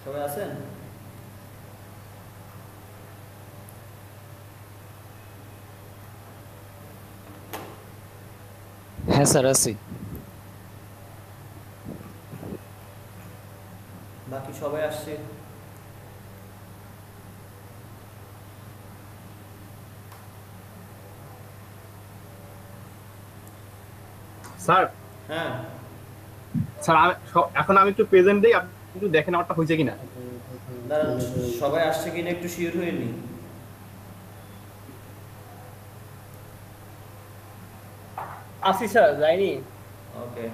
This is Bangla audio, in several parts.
সবাই আছেন? হ্যাঁ স্যার আছি। বাকি সবাই আসছে? স্যার হ্যাঁ। স্যার এখন আমি একটু প্রেজেন্ট দেই, আপনি একটু দেখেন আমারটা হয়েছে কিনা। দাঁড়ান, সবাই আসছে কিনা একটু শিওর হয়ে নি। আসি স্যার, যাইনি। ওকে।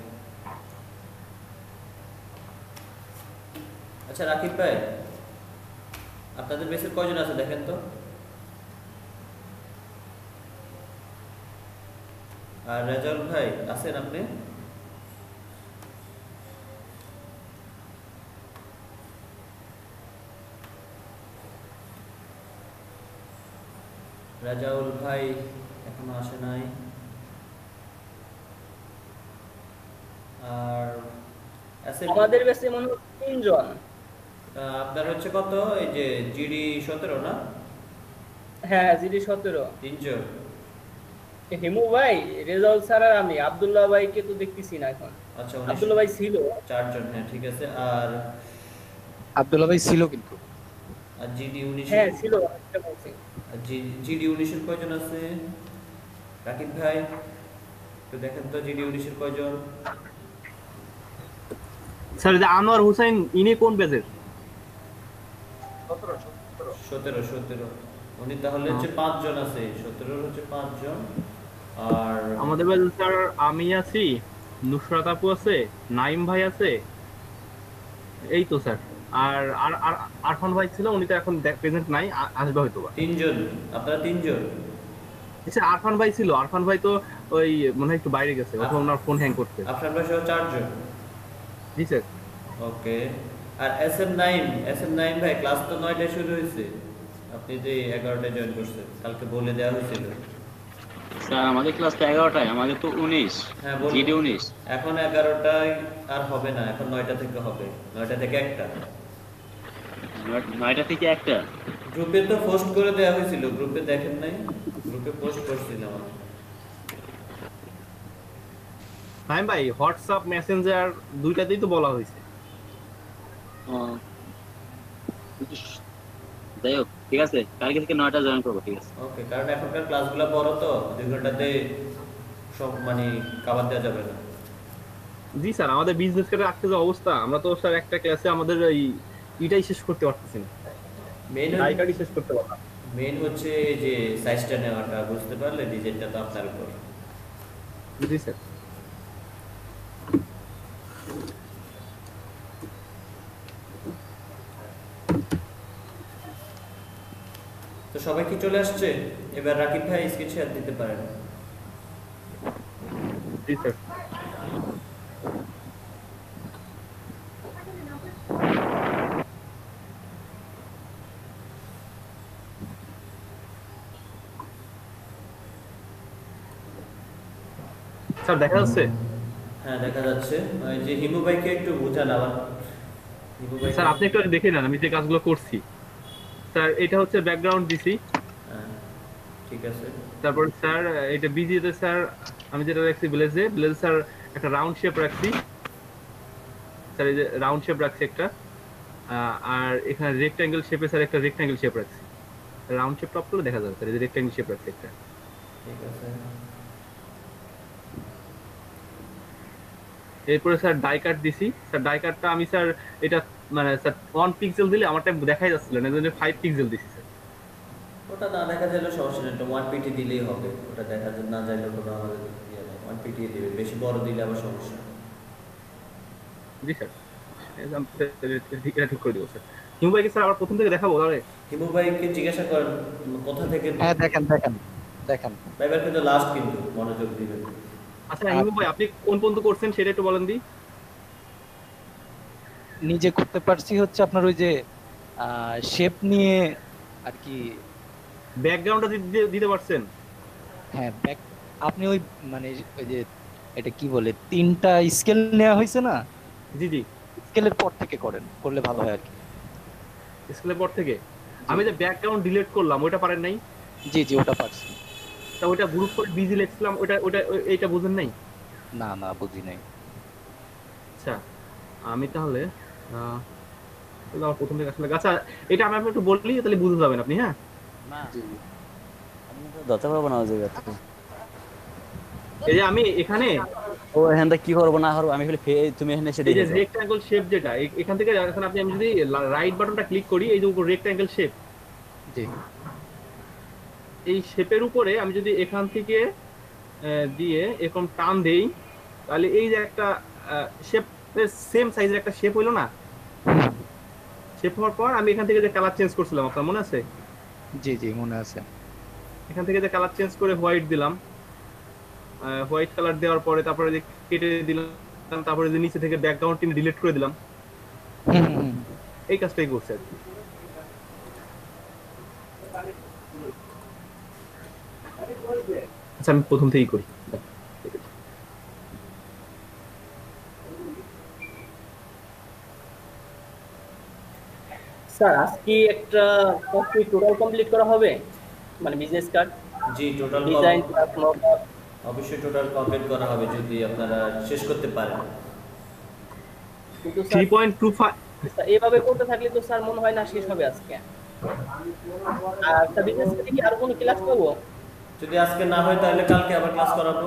আচ্ছা রাকিব ভাই, আপনাদের বেসের কয়জন আছে দেখেন তো। আর রেজাউল ভাই আছেন আপনি? রেজাউল ভাই এখনো আসে নাই। আর আছে আমাদের বেশি মনে হয় 3 জন। আপনার হচ্ছে কত, এই যে জিডি 17 না? হ্যাঁ, জিডি 17। 3 জন। হিমু ভাই, রেজাউল স্যার আর আমি, আব্দুল্লাহ ভাইকে তো দেখতেছি না এখন। আচ্ছা আব্দুল্লাহ ভাই ছিল। 4 জন, হ্যাঁ ঠিক আছে। আর আব্দুল্লাহ ভাই ছিল কিন্তু। আর জিডি 19 হ্যাঁ ছিল, একটা বলছি। আর জিডি 19 কয়জন আছে? রাকিব ভাই তো দেখেন তো জিডি 19 কয়জন। স্যার যে আনোয়ার হোসেন, ইনি কোন ব্যাচের? 17 উনি তাহলে হচ্ছে 5 জন আছে, 17 হচ্ছে 5 জন। আর আমাদের ব্যাচে স্যার আমি আছি, নুসরাত আপু আছে, নাইম ভাই আছে, এই তো স্যার। আর আর আর আরফান ভাই ছিল, উনি তো এখন প্রেজেন্ট নাই, আসবে হয়তো বা। 3 জন, আপনারা 3 জন। স্যার আরফান ভাই ছিল, আরফান ভাই তো ওই মনে হয় একটু বাইরে গেছে, অথবা ওনার ফোন হ্যাং করছে। আপনার ভাই সহ 4 জন। জি স্যার। ওকে। আর এস এম নাইম ভাই, ক্লাস তো 9টায় শুরু হয়েছে, আপনি যে 11টায় জয়েন করছেন, কালকে বলে দেওয়া হয়েছিল। স্যার আমাদের ক্লাস তো 11টায়, আমাদের তো 19, হ্যাঁ বলুন। জিডি 19। এখন 11টায় আর হবে না, এখন 9টা থেকে হবে, 9টা থেকে 1টা। 9টা থেকে 1টা। গ্রুপে তো পোস্ট করে দেওয়া হয়েছিল, গ্রুপে দেখেন নাই? গ্রুপে পোস্ট করছিলাম আমি। নাইম ভাই হোয়াটসঅ্যাপ মেসেঞ্জার দুইটাতেই তো বলা হয়েছে। যাই হোক, ঠিক আছে, কালকে থেকে 9টা জয়েন করবো, ঠিক আছে। ওকে, কারণ এখনকার ক্লাসগুলো বড় তো, 2 ঘন্টাতে সব মানে কাভার দেওয়া যাবে না। জি স্যার, আমাদের বিজনেস কেটে রাখতে যে অবস্থা, আমরা তো স্যার একটা ক্লাসে আমাদের এই এটাই শেষ করতে পারতেছি না, মেন ডাইকারই শেষ করতে পারলাম। মেন হচ্ছে এই যে সাইজটা নেওয়াটা, বুঝতে পারলে? ডিজাইনটা তো আপনার উপর। জি স্যার। তো সবাই কি চলে আসছে? এবার রাকিব ভাই স্ক্রিন শেয়ার দিতে পারেন। জি স্যার। স্যার দেখা যাচ্ছে? হ্যাঁ দেখা যাচ্ছে। ওই যে হিমু ভাইকে একটু বোঝান আবার। হিমু ভাই, স্যার আপনি একটু দেখে নেন আমি যে কাজগুলো করছি। স্যার এটা হচ্ছে ব্যাকগ্রাউন্ড দিছি। হ্যাঁ ঠিক আছে। তারপর স্যার এটা বিজিতে স্যার আমি যেটা রাখছি ব্লেজে স্যার একটা রাউন্ড শেপ রাখছি। স্যার এই যে রাউন্ড শেপ রাখছি একটা, আর এখানে রেক্ট্যাঙ্গেল শেপে স্যার একটা রেক্ট্যাঙ্গেল শেপ রাখছি। রাউন্ড শেপ টপ করলে দেখা যাবে স্যার, এই যে রেক্ট্যাঙ্গেল শেপ রাখছি একটা। ঠিক আছে। এরপরে স্যার ডাই কাট দিছি। স্যার ডাই কাটটা আমি স্যার এটা মানে স্যার 1 পিক্সেল দিলে আমার টাইম দেখাই যাচ্ছিল না, এজন্য 5 পিক্সেল দিছি স্যার। ওটা না দেখা গেলেও সমস্যা নেই, একটা 1 পিটি দিলেই হবে। ওটা দেখা না যাইলেও কোনো আমাদের ইয়ে নেই, 1 পিটি দিবে, বেশি বড় দিলে আবার সমস্যা। জি স্যার, এটা ঠিক করে দিব স্যার। হিমু ভাইকে স্যার আবার প্রথম থেকে দেখাবো তাহলে? হিমু ভাইকে জিজ্ঞাসা করেন কোথা থেকে। হ্যাঁ দেখেন দেখেন দেখেন। ভাই এবার কিন্তু লাস্ট, কিন্তু মনোযোগ দিবেন। আচ্ছা হিমু ভাই আপনি কোন পর্যন্ত করছেন সেটা একটু বলেন দি। নিজে করতে পারছি হচ্ছে আপনার ওই যে শেপ নিয়ে আর কি। ব্যাকগ্রাউন্ডটা দিতে পারছেন? হ্যাঁ আপনি ওই মানে ওই যে এটা কি বলে 3টা স্কেল নেওয়া হয়েছে না, জি জি। স্কেলের পর থেকে করলে ভালো হয় আর কি। স্কেলের পর থেকে আমি যে ব্যাকগ্রাউন্ড ডিলিট করলাম ওটা পারেন নাই? জি জি ওটা পারছি। তা ওটা গ্রুপ করে বিজি লিখছিলাম, ওটা এইটা বুঝেন নাই? না না বুঝি নাই। আচ্ছা আমি তাহলে প্রথম থেকে আসলে আচ্ছা এটা আমি আপনাকে একটু বললি তাহলে বুঝতে যাবেন আপনি। হ্যাঁ না জি জি আমি তো ধরতে পারবো না ওই জায়গাতে। এই যে আমি এখানে ও এখানটা কি করবো না করবো আমি খালি তুমি এখানে এসে এই যে দেখে যাও। রেক্ট্যাঙ্গল শেপ যেটা এখান থেকে এখন আপনি আমি যদি রাইট বাটনটা ক্লিক করি এই যে উপর রেক্ট্যাঙ্গল শেপ, জি এই শেপের উপরে আমি যদি এখান থেকে দিয়ে এরকম টান দেই তাহলে এই যে একটা শেপ সেম সাইজের একটা শেপ হইলো না? শেপ হওয়ার পর আমি এখান থেকে যে কালার চেঞ্জ করছিলাম আপনার মনে আছে? জি জি মনে আছে। এখান থেকে যে কালার চেঞ্জ করে হোয়াইট দিলাম, হোয়াইট কালার দেওয়ার পরে তারপরে যে কেটে দিলাম, তারপরে যে নিচে থেকে ব্যাকগ্রাউন্ড টিনে ডিলিট করে দিলাম, এই কাজটাই করছে আর কি। আচ্ছা আমি প্রথম থেকেই করি। স্যার আজকে একটা টোটাল কমপ্লিট করা হবে, মানে বিজনেস কার্ড জি টোটাল ডিজাইন। অবশ্যই টোটাল কমপ্লিট করা হবে যদি আপনারা শেষ করতে পারেন। কিন্তু স্যার 3.25 এইভাবে করতে থাকলে তো স্যার মনে হয় না শেষ হবে আজকে। আর স্যার বিজনেস কার্ডে কি আর কোনো ক্লাস পাবো? যদি আজকে না হয় তাহলে কালকে আবার ক্লাস করাবো,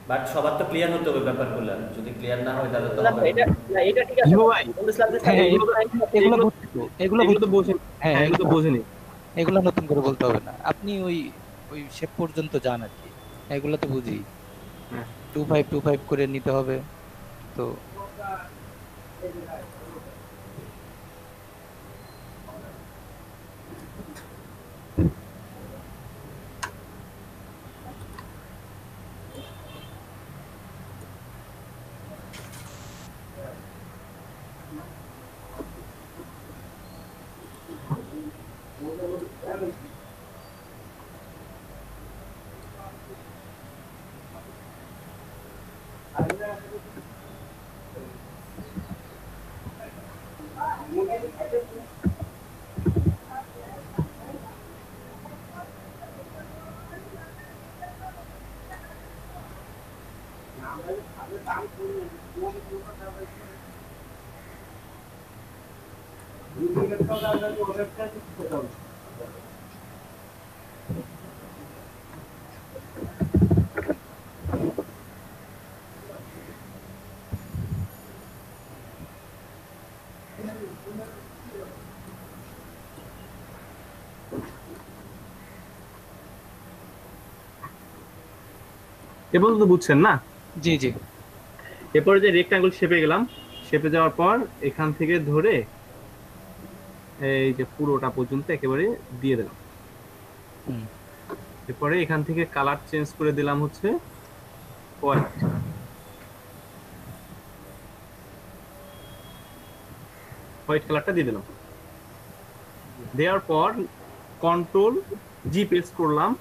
বাট সবার তো ক্লিয়ার হতে হবে ব্যাপারগুলো। যদি ক্লিয়ার না হয় তাহলে তো না হবে এটা না, এটা ঠিক আছে হিমু ভাই, বলছিলাম যে স্যার হ্যাঁ এগুলো এগুলো বুঝছি তো, এগুলো এগুলো তো বোঝেন। হ্যাঁ এগুলো তো বোঝেনি। এগুলো নতুন করে বলতে হবে না, আপনি ওই ওই শেপ পর্যন্ত যান আর কি, এগুলো তো বুঝি। হ্যাঁ 2525 করে নিতে হবে তো। এবার তো বুঝছেন না? জি জি এরপরে যে রেক্ট্যাঙ্গল শেপে গেলাম, শেপে যাওয়ার পর এখান থেকে ধরে এই যে পুরোটা পর্যন্ত একেবারে দিয়ে দিলাম। হুম এরপরে এখান থেকে কালার চেঞ্জ করে দিলাম হচ্ছে হোয়াইট। হোয়াইট কালারটা দিয়ে দিলাম। দেওয়ার পর কন্ট্রোল জি প্রেস করলাম,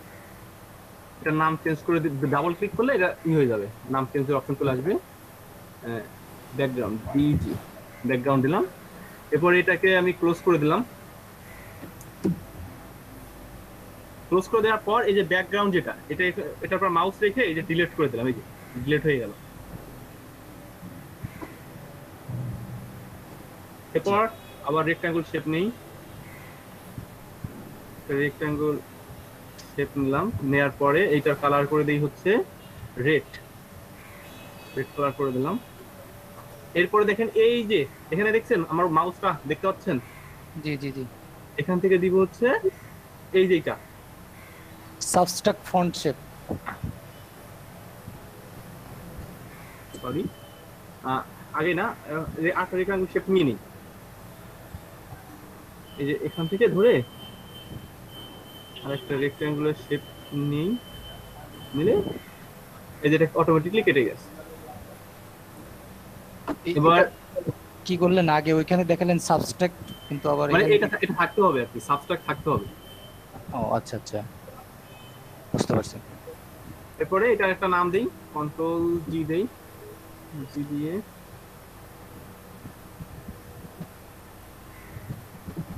এটা নাম চেঞ্জ করে ডাবল ক্লিক করলে এটা হয়ে যাবে, নাম চেঞ্জের অপশন চলে আসবে। ব্যাকগ্রাউন্ড ডিজি ব্যাকগ্রাউন্ড দিলাম। এরপরে এটাকে আমি ক্লোজ করে দিলাম। ক্লোজ করে দেওয়ার পর এই যে ব্যাকগ্রাউন্ড যেটা এটার উপর মাউস রেখে এই যে ডিলিট করে দিলাম, এই যে ডিলিট হয়ে গেল। এরপর আবার রেক্ট্যাঙ্গল শেপ নেই, রেক্ট্যাঙ্গল শেপ নিলাম, নেওয়ার পরে এইটার কালার করে দেই হচ্ছে রেড কালার করে দিলাম। এরপরে দেখেন এই যে এখানে দেখছেন আমার মাউসটা দেখতে পাচ্ছেন? জি জি জি এখান থেকে দিব হচ্ছে এই যে এটা সাবস্ট্রাক্ট ফন্ট শেপ। সরি আগে না, আরেকটা রেক্ট্যাঙ্গল শেপ নিয়ে নিই। এই যে এখান থেকে ধরে আরেকটা রেক্ট্যাঙ্গুলার শেপ নিই, নিলে এই যে এটা অটোমেটিক্যালি কেটে গেছে। এবার কি করলেন আগে ওইখানে দেখালেন সাবস্ট্রাক্ট, কিন্তু আবার মানে এখানে এটা থাকতে হবে আর কি, সাবস্ট্রাক্ট থাকতে হবে। ও আচ্ছা আচ্ছা বুঝতে পারছি। এরপরে এটা একটা নাম দেই, কন্ট্রোল জি দেই, জি দিয়ে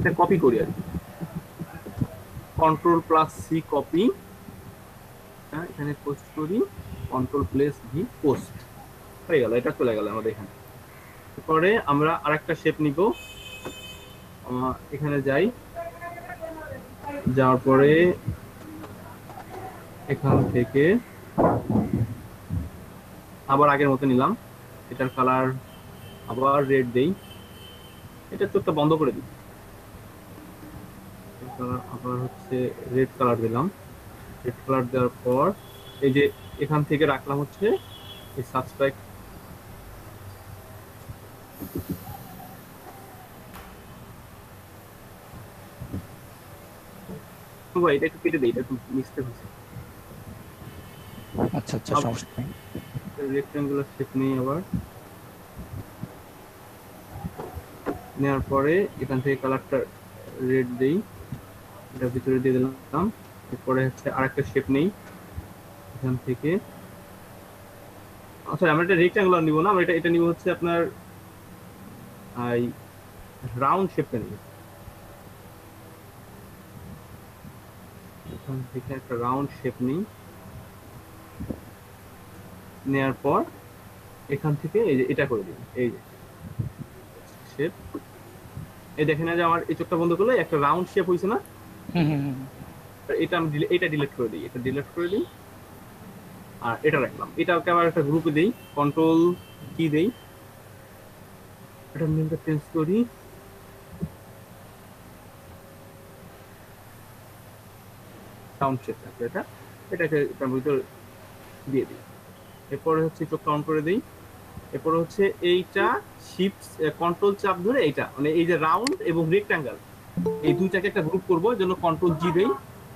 এটা কপি করি আর কন্ট্রোল প্লাস সি কপি, হ্যাঁ এখানে পোস্ট করি, কন্ট্রোল প্লাস ভি পোস্ট হয়ে গেল, এটা চলে গেল আমাদের এখানে। পরে আমরা আরেকটা শেপ নিব, এখানে যাই, যাওয়ার পরে এখান থেকে আবার আগের মতো নিলাম, এটার কালার আবার রেড দেই, এটা চোখটা বন্ধ করে দিই, আবার হচ্ছে রেড কালার দিলাম। রেড কালার দেওয়ার পর এই যে এখান থেকে রাখলাম হচ্ছে এই সাবস্ক্রাইব, ভাই এটা একটু কেটে দেই, এটা একটু মিস্টেক হয়েছে। আচ্ছা আচ্ছা, সমস্যা নেই। রেক্ট্যাঙ্গুলার শেপ নেই, আবার নেওয়ার পরে এখান থেকে কালারটা রেড দেই, এটা ভিতরে দিয়ে দিলাম। এরপরে হচ্ছে আরেকটা শেপ নেই এখান থেকে, আচ্ছা আমরা এটা রেক্ট্যাঙ্গুলার নিব না, আমরা এটা নিব হচ্ছে আপনার এই রাউন্ড শেপটা নিব। এখান থেকে একটা রাউন্ড শেপ নিই, নেওয়ার পর এখান থেকে এই যে এটা করে দিই, এই যে শেপ, এই দেখেন যে আমার এই চোখটা বন্ধ করলে একটা রাউন্ড শেপ হয়েছে না, এটা আমি এটা ডিলিট করে দিই, এটা ডিলিট করে দিই, আর এটা রাখলাম। এটাকে আবার একটা গ্রুপে দেই, কন্ট্রোল কি দেই, এটা নেমটা চেঞ্জ করি, রাউন্ড শেপ আছে এটা, এটাকে এটার ভিতরে দিয়ে দিই। এরপরে হচ্ছে চোখটা অন করে দিই, এরপরে হচ্ছে এইটা শিফট কন্ট্রোল চাপ ধরে এইটা মানে এই যে রাউন্ড এবং রেক্ট্যাঙ্গেল এই দুইটাকে একটা গ্রুপ করবো, এর জন্য কন্ট্রোল জি দেই,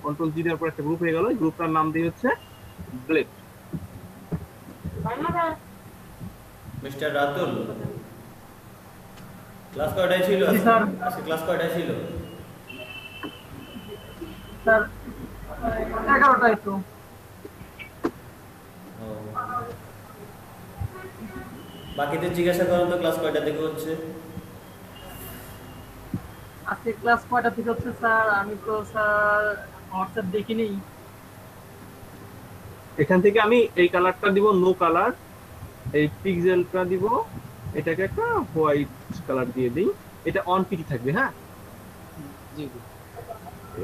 কন্ট্রোল জি দেওয়ার পর একটা গ্রুপ হয়ে গেল। গ্রুপটার নাম দিই হচ্ছে ব্লেড। মিস্টার রাতুল, ক্লাস কয়টায় ছিল? স্যার আজকে ক্লাস কয়টায় ছিল? স্যার 11টায় তো। বাকিদের জিজ্ঞাসা করেন তো ক্লাস কয়টা থেকে হচ্ছে? আজকে ক্লাস কয়টা থেকে হচ্ছে স্যার? আমি তো স্যার হোয়াটসঅ্যাপ দেখিনি। এখান থেকে আমি এই কালারটা দিব নো কালার, এই পিক্সেলটা দিব, এটাকে একটা হোয়াইট কালার দিয়ে দিই, এটা অন পিটি থাকবে। হ্যাঁ জি জি।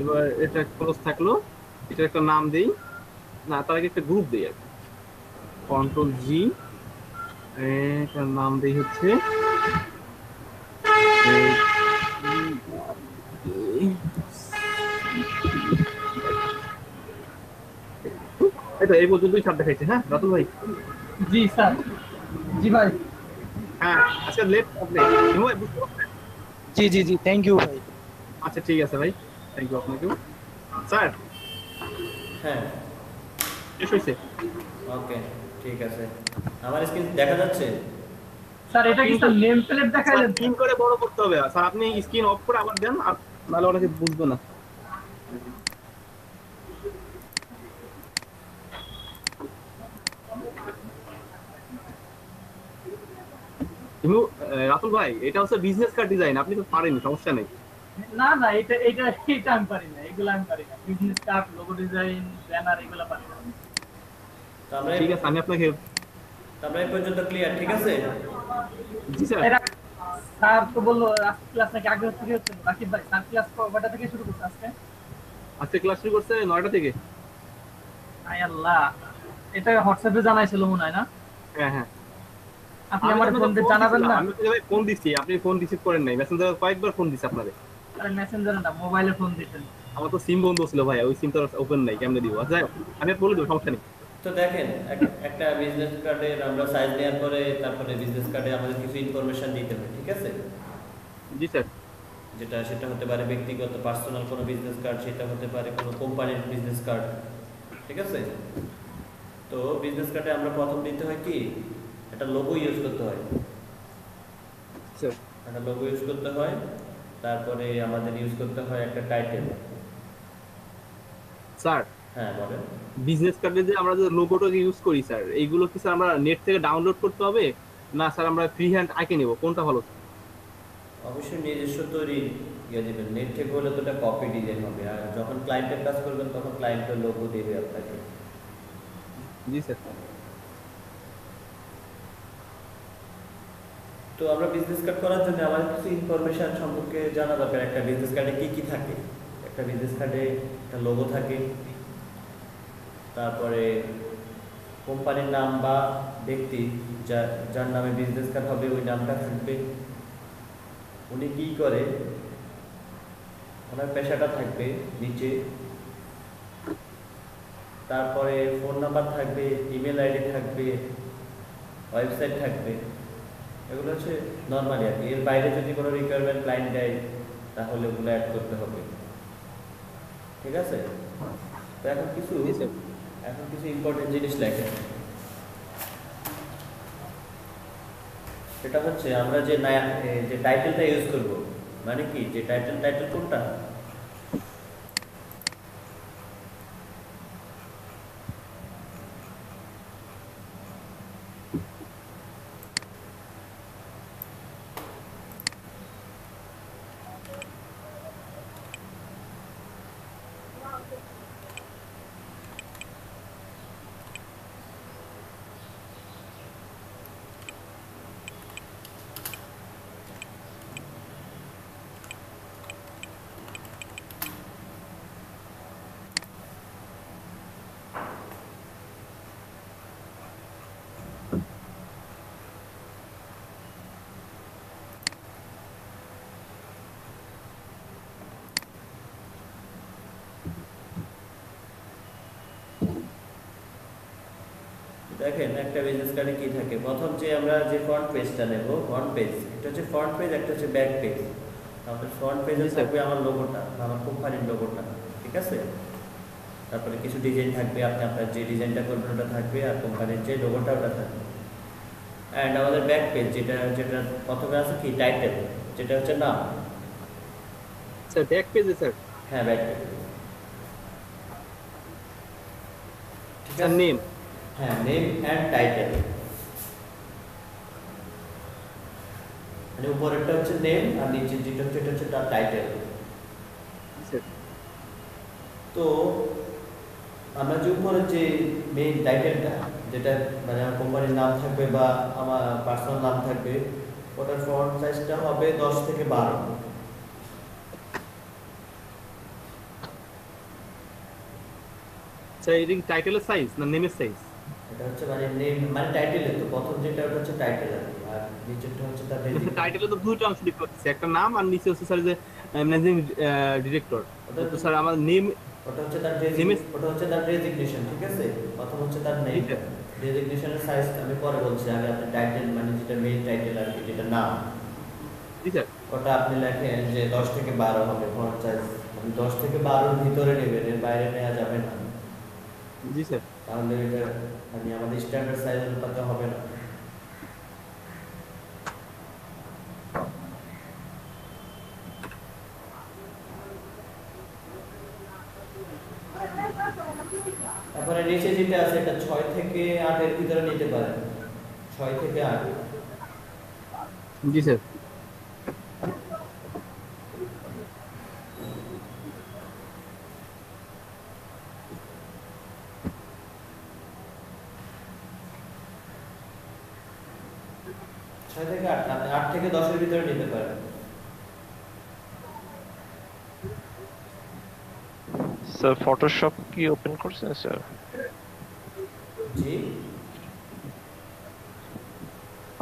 এবার এটা ক্লোজ থাকলো, এটা একটা নাম দেই, না তার আগে একটা গ্রুপ দেই আর কি, কন্ট্রোল জি, এটার নাম দেই হচ্ছে এটা এই পর্যন্তই ছাড় দেখাইছে। হ্যাঁ রাতুল ভাই? জি স্যার। জি ভাই। হ্যাঁ আচ্ছা লেট আপনি ভাই বুঝতে পারছেন? জি জি জি, থ্যাংক ইউ ভাই। আচ্ছা ঠিক আছে ভাই, থ্যাংক ইউ আপনাকেও। স্যার হ্যাঁ শেষ হয়েছে? ওকে ঠিক আছে। আমার স্ক্রিন দেখা যাচ্ছে? স্যার এটা কি স্যার নেম প্লেট দেখাইলেন? স্ক্রিন করে বড় করতে হবে স্যার, আপনি স্ক্রিন অফ করে আবার দেন, আর নাহলে অনেকে বুঝবে না। রাতুল ভাই এটা হচ্ছে বিজনেস কার্ড ডিজাইন, আপনি তো পারেন, সমস্যা নেই। না না, এটা এটা এটা আমি পারি না, এগুলো আমি পারি না। Business card, logo design, banner এগুলো পারি না। তো আমরা ঠিক আছে আমি আপনাকে এই পর্যন্ত ক্লিয়ার, ঠিক আছে? জি স্যার। এটা স্যার তো বললো আজকে ক্লাস নাকি আগে থেকে হচ্ছে বাকি ভাই। স্যার ক্লাস কয়টা থেকে শুরু করছে আজকে? আজকে ক্লাস শুরু করছে 9টা থেকে। আয় আল্লাহ, এটা হোয়াটসঅ্যাপে জানাইছিল মনে হয় না? হ্যাঁ হ্যাঁ আপনি আমার ফোন দিয়ে জানাবেন না? আমি তো ফোন দিছি, আপনি ফোন রিসিভ করেন নাই, মেসেঞ্জারে কয়েকবার ফোন দিছি আপনাদের। আরে মেসেঞ্জারে না, মোবাইলে ফোন দিতেন। আমার তো সিম বন্ধ ছিল ভাই, ওই সিম তো ওপেন নাই, কেমনে দিব? আচ্ছা আমি বলে দেবো, সমস্যা নেই। তো দেখেন একটা বিজনেস কার্ডের আমরা সাইজ নেওয়ার পরে তারপরে বিজনেস কার্ডে আমাদের কিছু ইনফরমেশন দিতে হবে, ঠিক আছে? জি স্যার। সেটা হতে পারে ব্যক্তিগত পার্সোনাল কোনো বিজনেস কার্ড, সেটা হতে পারে কোনো কোম্পানির বিজনেস কার্ড, ঠিক আছে? তো বিজনেস কার্ডে আমরা প্রথম দিতে হয় কি একটা লোগো ইউজ করতে হয়, স্যার একটা লোগো ইউজ করতে হয়, তারপরে আমাদের ইউজ করতে হয় একটা টাইটেল। স্যার হ্যাঁ বলেন। বিজনেস কার্ডে যে আমরা যে লোগোটা ইউজ করি স্যার, এইগুলো কি স্যার আমরা নেট থেকে ডাউনলোড করতে হবে, না স্যার আমরা ফ্রি হ্যান্ড আঁকে নেব, কোনটা ভালো? ও অবশ্যই নিজস্ব তৈরি ইয়ে দিবেন, নেট থেকে হলে তো এটা কপি ডিজাইন হবে, আর যখন ক্লায়েন্টের কাজ করবেন তখন ক্লায়েন্টের লোগো দেবে আপনাকে। জি স্যার। তো আমরা বিজনেস কার্ড করার জন্য আমাদের কিছু ইনফরমেশন সম্পর্কে জানা দরকার। একটা বিজনেস কার্ডে কি কি থাকে? একটা বিজনেস কার্ডে একটা লোগো থাকে, তারপরে কোম্পানির নাম বা ব্যক্তি যার নামে বিজনেস কার্ড হবে ওই নামটা থাকবে, উনি কি করে ওনার পেশাটা থাকবে নিচে, তারপরে ফোন নাম্বার থাকবে, ইমেল আইডি থাকবে, ওয়েবসাইট থাকবে। এগুলো হচ্ছে নর্মালি আর কি। এর বাইরে যদি কোনো রিকোয়ারমেন্ট ক্লায়েন্ট দেয় তাহলে ওগুলো অ্যাড করতে হবে, ঠিক আছে? তো এখন কিছু ইম্পর্টেন্ট জিনিস লেখেন। সেটা হচ্ছে আমরা যে টাইটেলটা ইউজ করব, মানে কি যে টাইটেল কোনটা? দেখেন একটা বিজনেস কার্ডে কি থাকে। প্রথম যে আমরা যে ফ্রন্ট পেজটা নেব, ফ্রন্ট পেজ, এটা হচ্ছে ফ্রন্ট পেজ, একটা হচ্ছে ব্যাক পেজ। আমাদের ফ্রন্ট পেজে থাকবে আমার লোগোটা, আমার কোম্পানির লোগোটা, ঠিক আছে? তারপরে কিছু ডিজাইন থাকবে, আপনি আপনার যে ডিজাইনটা করবেন ওটা থাকবে, আর কোম্পানির যে লোগোটা ওটা থাকবে। অ্যান্ড আমাদের ব্যাক পেজ যেটা প্রথমে আছে কি টাইটেল, যেটা হচ্ছে নাম। স্যার ব্যাক পেজে স্যার? হ্যাঁ, ব্যাক পেজ। ঠিক স্যার আছে, নেম? হ্যাঁ, নেম অ্যান্ড টাইটেল। মানে উপরেরটা হচ্ছে নেম আর নিচের যেটা হচ্ছে এটা হচ্ছে তার টাইটেল। তো আমরা যে উপরে যে মেইন টাইটেলটা, যেটা মানে আমার কোম্পানির নাম থাকবে বা আমার পার্সোনাল নাম থাকবে, ওটার ফন্ট সাইজটা হবে 10 থেকে 12। স্যার এটা কি টাইটেলের সাইজ না নেমের সাইজ? এটা হচ্ছে মানে নেম মানে টাইটেলের, তো প্রথম যেটা ওটা হচ্ছে টাইটেল আর নিচেরটা হচ্ছে তার টাইটেলে তো দুটো অংশ লিখতে হচ্ছে, একটা নাম আর নিচে হচ্ছে স্যার যে ম্যানেজিং ডিরেক্টর। তো স্যার আমার নেম, ওটা হচ্ছে তার ডেজিগনেশন, ঠিক আছে? প্রথম হচ্ছে তার নেম, ডেজিগনেশনের সাইজ আমি পরে বলছি, আগে আপনি টাইটেল মানে যেটা মেইন টাইটেল আর কি, যেটা নাম, জি স্যার, ওটা আপনি লেখেন যে 10 থেকে 12 হবে ফন্ট সাইজ, মানে 10 থেকে 12 এর ভিতরে নেবেন, এর বাইরে নেওয়া যাবে না। জি স্যার। তাহলে এটা মানে আমাদের স্ট্যান্ডার্ড সাইজ অনুপাতে হবে না। তারপরে নিচে যেটা আছে এটা 6 থেকে 8 এর ভিতরে নিতে পারেন, 6 থেকে 8। জি স্যার। ছয় থেকে 8, আপনি 8 থেকে 10 এর ভিতরে নিতে পারেন। স্যার ফটোশপ কি ওপেন করছেন স্যার? জি,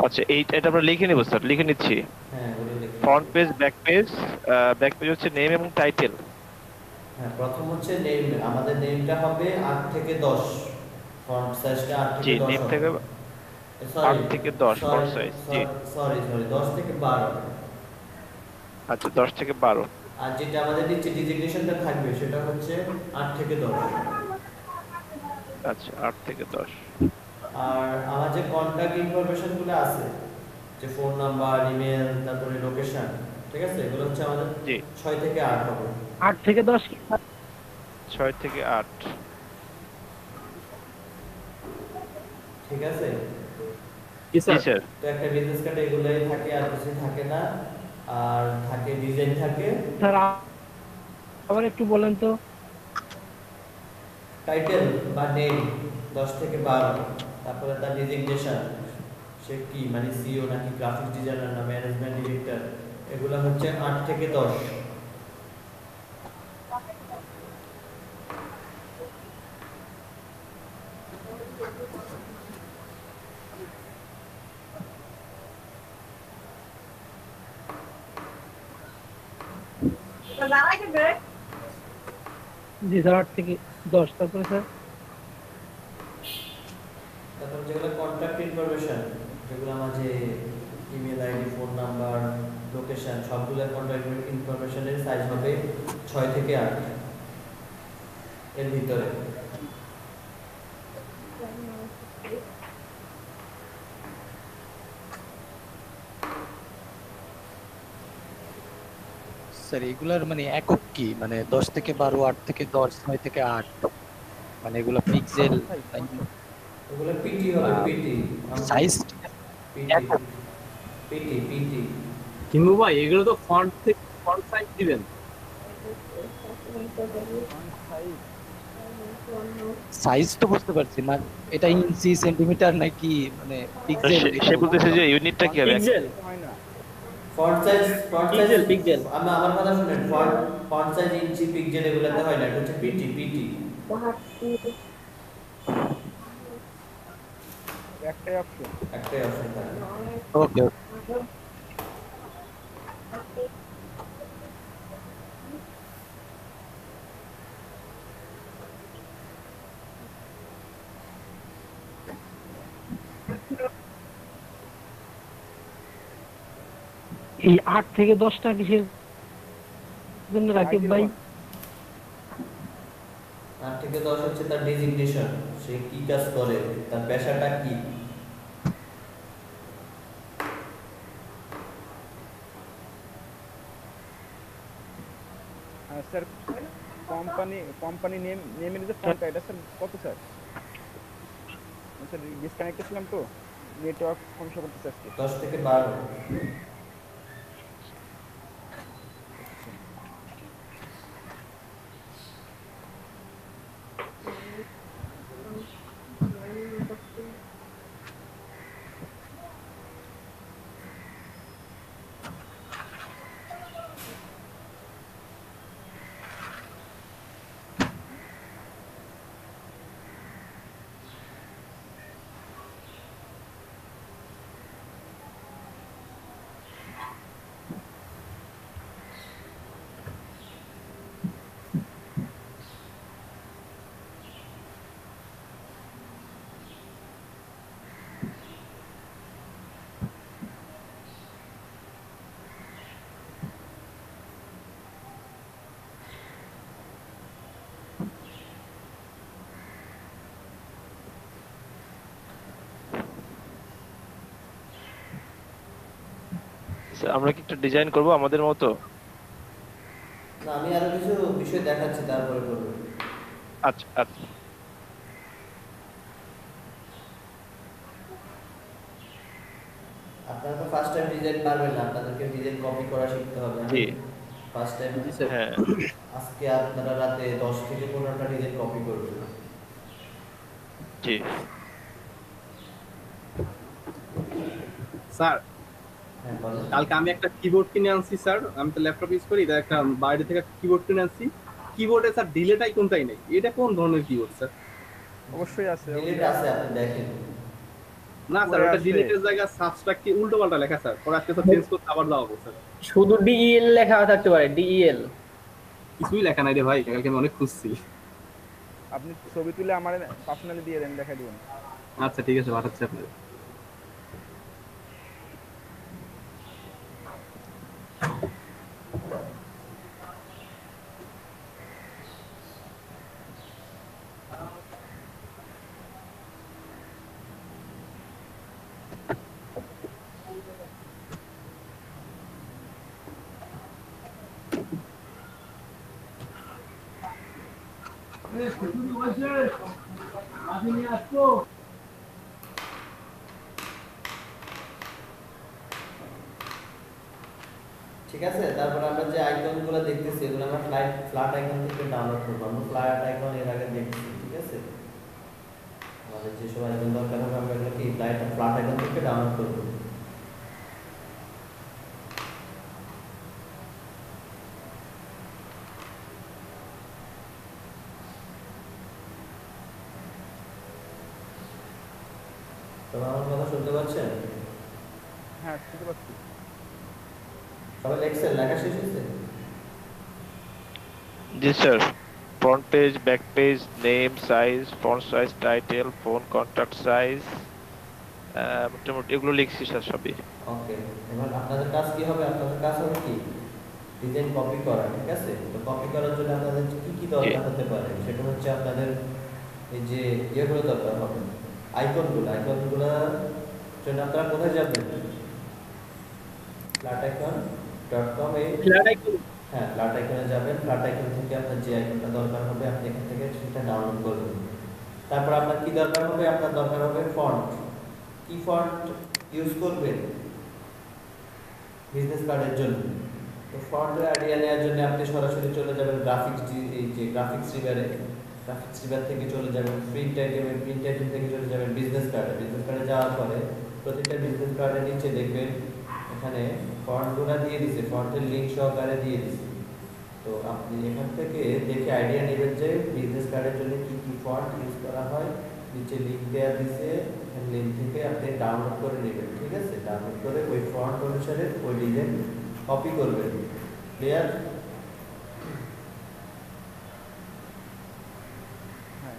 আচ্ছা এটা আমরা লিখে নিব স্যার, লিখে নিচ্ছি। হ্যাঁ বলে দেখুন। ফ্রন্ট পেজ, ব্যাক পেজ হচ্ছে নেম এবং টাইটেল। হ্যাঁ, প্রথম হচ্ছে নেম, আমাদের নেমটা হবে 8 থেকে 10, ফন্ট সাইজটা 8 জি, থেকে 10 নেম হবে। থেকে 8 থেকে 10 ফন্ট সাইজ। জি সরি 10 থেকে 12। আচ্ছা, 10 থেকে 12। আর যেটা আমাদের নিচে ডিজিগনেশনটা থাকবে সেটা হচ্ছে 8 থেকে 10। আচ্ছা, 8 থেকে 10। আর আমার যে কন্টাক্ট ইনফরমেশনগুলো আছে, যে ফোন নাম্বার, ইমেল, তারপরে লোকেশন, ঠিক আছে, এগুলো হচ্ছে আমাদের জি 6 থেকে 8 হবে। 8 থেকে 10 6 থেকে 8। ঠিক আছে? জি জি স্যার। স্যার। তো একটা বিজনেস কার্ডে এগুলোই থাকে, আর কিছু থাকে না। আর থাকে ডিজাইন থাকে, স্যার আবার একটু বলেন তো। টাইটেল বা নেম 10 থেকে 12, তারপরে তার ডেজিগনেশন, সে কি মানে সিইও নাকি গ্রাফিক্স ডিজাইনার না ম্যানেজমেন্ট ডিরেক্টর, এগুলো হচ্ছে 8 থেকে 10। জি স্যার 8 থেকে 10। তারপরে স্যার তারপর যেগুলো কন্ট্যাক্ট ইনফরমেশন, যেগুলো আমাদের email ID, phone number, location, সবগুলো কন্ট্যাক্ট ইনফরমেশনের সাইজ হবে 6 থেকে 8 এর ভিতরে। স্যার এগুলার মানে একক কি, মানে 10 থেকে 12, 8 থেকে 10, 6 থেকে 8, মানে এগুলা পিক্সেল ওগুলো পিটি হবে, PT size PT PT PT. কিন্তু ভাই এগুলো তো ফন্ট থেকে ফন্ট সাইজ দিবেন। সাইজ তো বুঝতে পারছি না, এটা ইঞ্চি সেন্টিমিটার নাকি মানে পিক্সেল? সে বলতেছে যে ইউনিটটা কি হবে? পিক্সেল ফন্ট সাইজ পিক্সেল আমার কথা শুনেন, ফন্ট সাইজ ইঞ্চি পিক্সেল এগুলাতে হয় না, এটা হচ্ছে পিটি পিটি। একটাই অপশন থাকে। ওকে ওকে। এই 8 থেকে 10টা কিসের জন্য রাকিব ভাই? 8 থেকে 10 হচ্ছে তার ডেজিগনেশন, সে কি কাজ করে, তার পেশাটা কি। স্যার কোম্পানি নেমের যে ফন্টটা এটা স্যার কত স্যার? স্যার ডিসকানেক্ট ছিলাম তো, নেটওয়ার্ক সমস্যা করতেছে আজকে। 10 থেকে 12। আমরা কি একটা ডিজাইন করব আমাদের মতো? না, আমি আরো কিছু বিষয় দেখাচ্ছি, তারপরে করব। আচ্ছা আচ্ছা। আপনারা তো ফার্স্ট টাইম ডিজাইন পারবেন না, আপনাদেরকে ডিজাইন কপি করা শিখতে হবে। জি ফার্স্ট টাইম হ্যাঁ। আজকে আপনারা রাতে 10 থেকে 15টা ডিজাইন কপি করবেন। জি স্যার হ্যাঁ বলেন। কালকে আমি একটা কিবোর্ড কিনে আনছি স্যার, আমি তো ল্যাপটপ ইউজ করি, তাই একটা বাইরে থেকে কিবোর্ড কিনে আনছি। কিবোর্ডে স্যার ডিলেটাই কোনটাই নেই, এটা কোন ধরনের কিবোর্ড স্যার? অবশ্যই আছে, ডিলিট আছে, আপনি দেখেন। না স্যার ওটা ডিলিটের জায়গা সাবস্ট্রাক্ট কি উল্টো পাল্টা লেখা স্যার, পরে আজকে স্যার চেঞ্জ করতে আবার দেওয়া হবে স্যার। শুধু ডিইএল লেখা থাকতে পারে, ডিইএল কিছুই লেখা নাই রে ভাই, কালকে আমি অনেক খুঁজছি। আপনি ছবি তুলে আমার পার্সোনালি দিয়ে দেন, দেখাই দিবেন। আচ্ছা ঠিক আছে, পাঠাচ্ছি আপনাদের। ঠিক আছে, তারপরে আমরা যে আইকনগুলো দেখতেছি এগুলো আমরা ফ্ল্যাট আইকন থেকে ডাউনলোড করবো। আমরা ফ্ল্যাট আইকন এর আগে দেখছি, ঠিক আছে। আমাদের যে সব আইকন দরকার হবে আমরা এগুলো কি ফ্ল্যাট আইকন থেকে ডাউনলোড করবো। তোমরা আমার কথা শুনতে পাচ্ছেন? হ্যাঁ শুনতে পাচ্ছি। সবাই লেখছেন? লেখা শেষ হয়েছে? জি sir. Front page, back page, name, size, font size, title, phone, contact size, মোটামুটি এগুলো লিখছি স্যার সবই। ওকে, এবার আপনাদের কাজ কি হবে? আপনাদের কাজ হবে কি ডিজাইন কপি করা, ঠিক আছে। তো কপি করার জন্য আপনাদের কি কি দরকার হতে পারে সেটা হচ্ছে আপনাদের এই যে ইয়েগুলো দরকার হবে, আইকনগুলো জন্য আপনারা কোথায় যাবেন? flaticon.com এই ফ্ল্যাট আইকন হ্যাঁ ফ্ল্যাট আইকনে যাবেন। ফ্ল্যাট আইকন থেকে আপনার যে আইকনটা দরকার হবে আপনি এখান থেকে সেটা ডাউনলোড করবেন। তারপর আপনার কি দরকার হবে? আপনার দরকার হবে ফন্ট। কি ফন্ট ইউজ করবেন বিজনেস কার্ডের জন্য? তো ফন্টের আইডিয়া নেওয়ার জন্য আপনি সরাসরি চলে যাবেন গ্রাফিক্স রিভার থেকে চলে যাবেন প্রিন্ট আইটেম থেকে চলে যাবেন বিজনেস কার্ডে যাওয়ার পরে প্রতিটা বিজনেস কার্ডের নিচে দেখবেন এখানে ফন্টগুলো দিয়ে দিছে, ফন্টের লিঙ্ক সহকারে দিয়ে দিছে। তো আপনি এখান থেকে দেখে আইডিয়া নেবেন যে বিজনেস কার্ডের জন্য কি কি ফন্ট ইউজ করা হয়। নিচে লিঙ্ক দেওয়া দিছে, লিঙ্ক থেকে আপনি ডাউনলোড করে নেবেন, ঠিক আছে। ডাউনলোড করে ওই ফন্ট অনুসারে ওই ডিজাইন কপি করবেন। ক্লিয়ার? হ্যাঁ,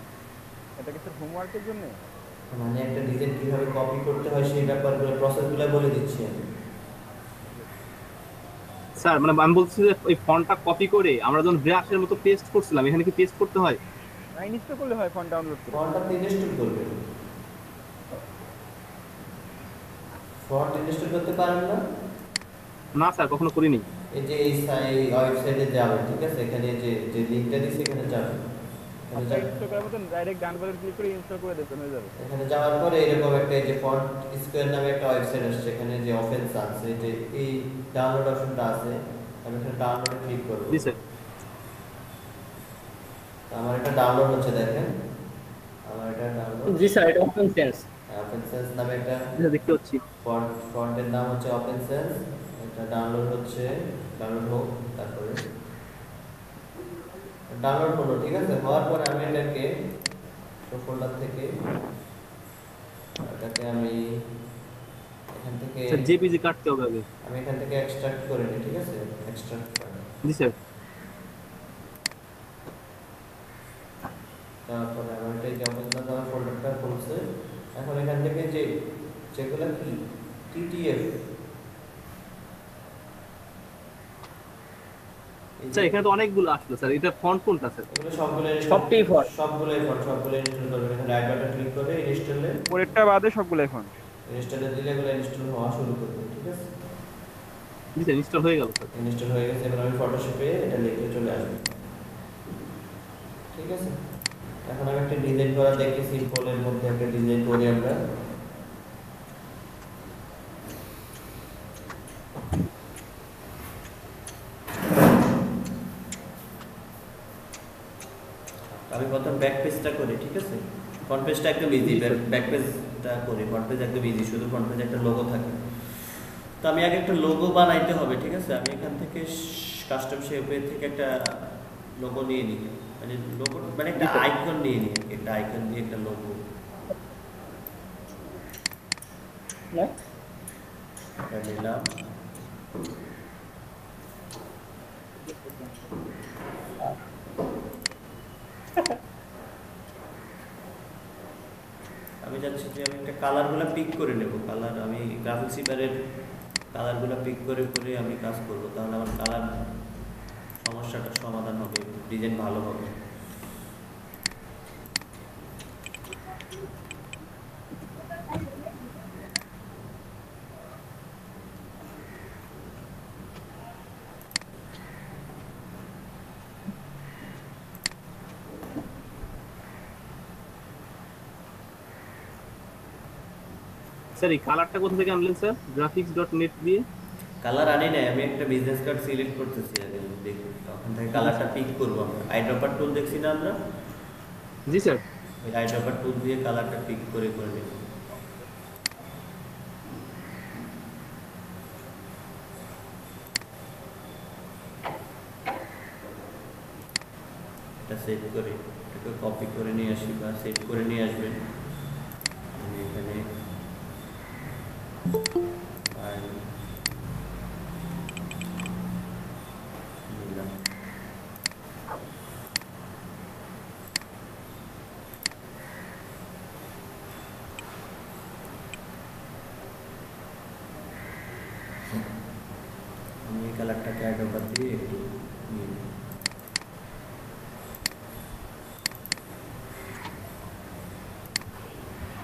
এটা কি স্যার হোমওয়ার্কের জন্য? মানে একটা ডিজাইন কিভাবে কপি করতে হয় সেই ব্যাপারগুলো প্রসেসগুলো বলে দিচ্ছি আমি। স্যার মানে আমি বলছি যে ওই ফন্টটা কপি করে আমরা যখন ব্রাশের মতো পেস্ট করছিলাম এখানে কি পেস্ট করতে হয়? না ইনস্টল করলে হয় ফন্ট ডাউনলোড করে। ফন্ট আপনি ইনস্টল করবেন। ফন্ট ইনস্টল করতে পারেন না? না স্যার কখনো করিনি। এই যে এই ওয়েবসাইটে যাবেন, ঠিক আছে। এখানে যে লিংকটা দিছি এখানে যাবেন। এখানে ইনস্টল করার মতন ডাইরেক্ট ডান বাটন ক্লিক করে ইনস্টল করে দেবেন, হয়ে যাবে। এখানে যাওয়ার পরে এরকম একটা এই যে ফন্ট স্কয়ার নামে একটা ওয়েবসাইট আসছে। এখানে যে অফেন্স আছে, যে এই ডাউনলোড অপশনটা আছে, আমি এখানে ডাউনলোডে ক্লিক করব। জি স্যার। আমার এটা ডাউনলোড হচ্ছে, দেখেন আমার এটা ডাউনলোড। জি স্যার, এটা ওপেন সেন্স নামে একটা দেখতে পাচ্ছি। ফন্টের নাম হচ্ছে ওপেন সেন্স। এটা ডাউনলোড হচ্ছে, ডাউনলোড হোক, তারপরে ডাউনলোড হলো, ঠিক আছে। হওয়ার পরে আমি এটাকে ফোল্ডার থেকে এটাকে আমি এখান থেকে স্যার জেপিজি কাটতে হবে আগে। আমি এখান থেকে এক্সট্রাক্ট করে নিই, ঠিক আছে। এক্সট্রাক্ট জি স্যার। তারপরে আমার এটা যে ওপেন সেন্স ফোল্ডারটা খুলছে। এখন এখান থেকে যেগুলো কি টিটিএফ, স্যার এখানে তো অনেকগুলো আসলো স্যার, এটা ফন্ট কোনটা স্যার? এগুলো সবগুলো সবগুলোই ফন্ট। সবগুলো ইনস্টল করবেন। এখানে রাইট বাটন ক্লিক করে ইনস্টলে, পরেরটা বাদে সবগুলো এখন ইনস্টলে দিলে এগুলো ইনস্টল হওয়া শুরু করবে, ঠিক আছে। জি স্যার ইনস্টল হয়ে গেল স্যার। ইনস্টল হয়ে গেছে। এবার আমি ফটোশপে এটা লিখে চলে আসবে, ঠিক আছে। এখন আমি একটা ডিজাইন করা দেখি, সিম্পলের মধ্যে একটা ডিজাইন করি আমরা। আমি প্রথম ব্যাক পেজটা করি, ঠিক আছে। ফ্রন্ট পেজটা একদম ইজি, ব্যাক পেজটা করি। ফ্রন্ট পেজ একদম ইজি, শুধু ফ্রন্ট পেজে একটা লোগো থাকে। তো আমি আগে একটা লোগো বানাইতে হবে, ঠিক আছে। আমি এখান থেকে কাস্টম শেপের থেকে একটা লোগো নিয়ে নিই, মানে লোগো মানে একটা আইকন নিয়ে নিই, একটা আইকন দিয়ে একটা লোগো নিলাম। আমি চাচ্ছি যে আমি একটা কালারগুলো পিক করে নেব। কালার আমি গ্রাফিক্স রিভারের কালারগুলো পিক করে করে আমি কাজ করব, তাহলে আমার কালার সমস্যাটা সমাধান হবে, ডিজাইন ভালো হবে। স্যার এই কালারটা কোথা থেকে আনলেন স্যার? graphics.net দিয়ে? কালার আনি নাই, আমি একটা বিজনেস কার্ড সিলেক্ট করতেছি আগে দেখুন, তখন থেকে কালারটা পিক করবো আমরা। আইড্রপার টুল দেখছি না আমরা, জি স্যার। ওই আইড্রপার টুল দিয়ে কালারটা পিক করে নেব। এটা সেভ করে এটাকে কপি করে নিয়ে আসি বা সেভ করে নিয়ে আসবেন। আমি এখানে ফাইল নিলাম, আমি এই কালারটাকে আইড্রপার দিয়ে একটু নিয়ে নিই।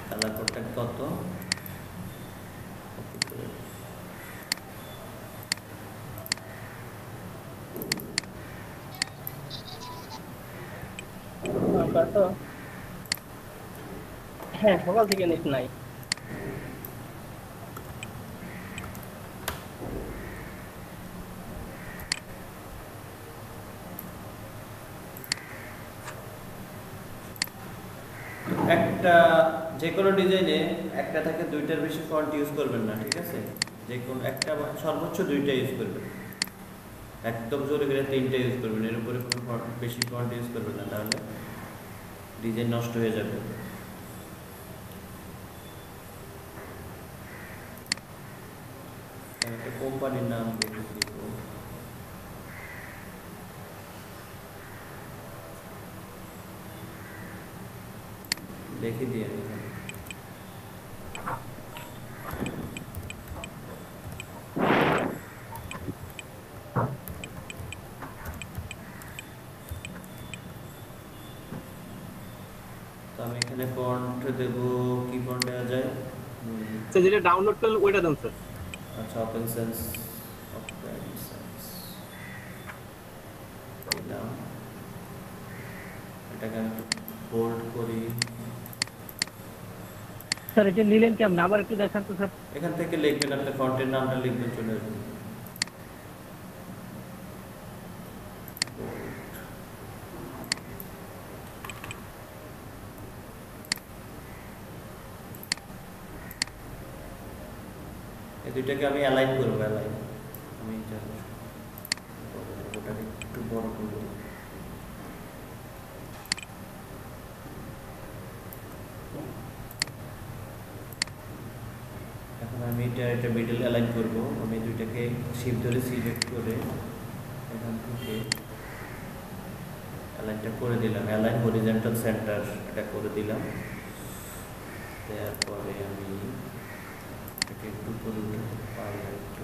কালার কোডটা কত? আমরা তো হ্যাঁ সকাল থেকে নেট নাই। একটা যে কোনো ডিজাইনে একটা থেকে দুইটার বেশি ফন্ট ইউজ করবেন না, ঠিক আছে? যে কোনো একটা সর্বোচ্চ দুইটা ইউজ করবেন, একদম জোরে করে তিনটা ইউজ করবেন, এর উপরে কোনো ফন্ট বেশি ফন্ট ইউজ করবেন না, তাহলে ডিজাইন নষ্ট হয়ে যাবে। একটা কোম্পানির নাম দিব, দেখে দিয়ে এখানে তো আমি এখানে ফন্ট দেব, কি ফন্ট দেওয়া যায়? স্যার যেটা ডাউনলোড করলেন ওইটা দেন স্যার। আচ্ছা, ওপেন সেন্স দিলাম, এটাকে আমি বোল্ড করি। স্যার এটা নিলেন কেমন আবার একটু দেখান তো স্যার। এখান থেকে লিখবেন, আপনার ফন্টের নামটা লিখবেন, চলে আসবেন। এই দুইটাকে আমি অ্যালাইন করবো, অ্যালাইন আমি ওটাকে একটু বড় করবো। এখন আমি এটা মিডল অ্যালাইন করব। আমি দুইটাকে শিফট ধরে সিলেক্ট করে এখান থেকে অ্যালাইনটা করে দিলাম, অ্যালাইন হরিজন্টাল সেন্টার এটা করে দিলাম। তারপরে আমি এটাকে একটু করে উঠাতে পারি একটু,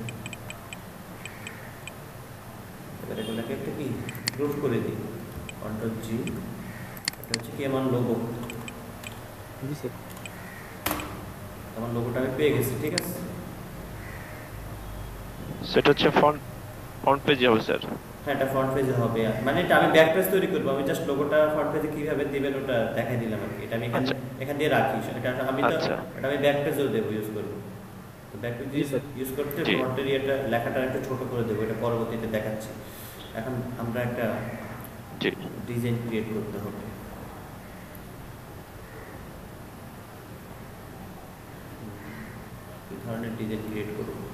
এবার এগুলোকে একটা কি গ্রুপ করে দিই, কন্ট্রোল জি। এটা হচ্ছে কি আমার লোগো, জি স্যার। আমার লোগোটা আমি পেয়ে গেছি, ঠিক আছে? সেটা হচ্ছে ফন্ট পেজে হবে স্যার। হ্যাঁ, এটা ফ্রন্ট পেজে হবে, মানে এটা আমি ব্যাক পেজ তৈরি করবো। আমি জাস্ট লোগোটা ফ্রন্ট পেজে কিভাবে দিবেন ওটা দেখাই দিলাম আর কি। এটা আমি এখান দিয়ে রাখি, এটা আমি তো এটা আমি ব্যাক পেজেও দেবো, ইউজ করবো। তো ব্যাক পেজ ইউজ করতে ফ্রন্টের এটা লেখাটা একটু ছোট করে দেবো, এটা পরবর্তীতে দেখাচ্ছি। এখন আমরা একটা ডিজাইন ক্রিয়েট করতে হবে। কি ধরনের ডিজাইন ক্রিয়েট করবো?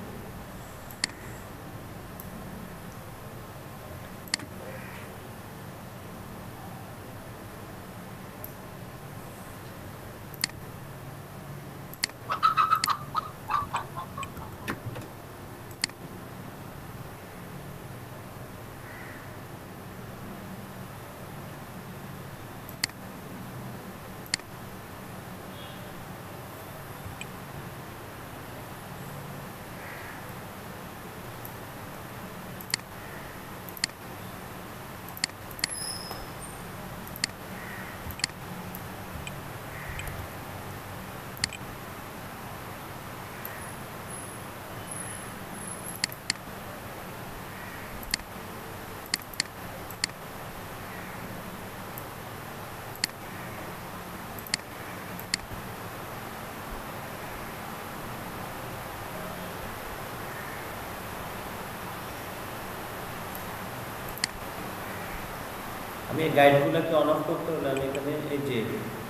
আমি এই গাইডগুলোকে অন অফ করতে হলে আমি এখানে এই যে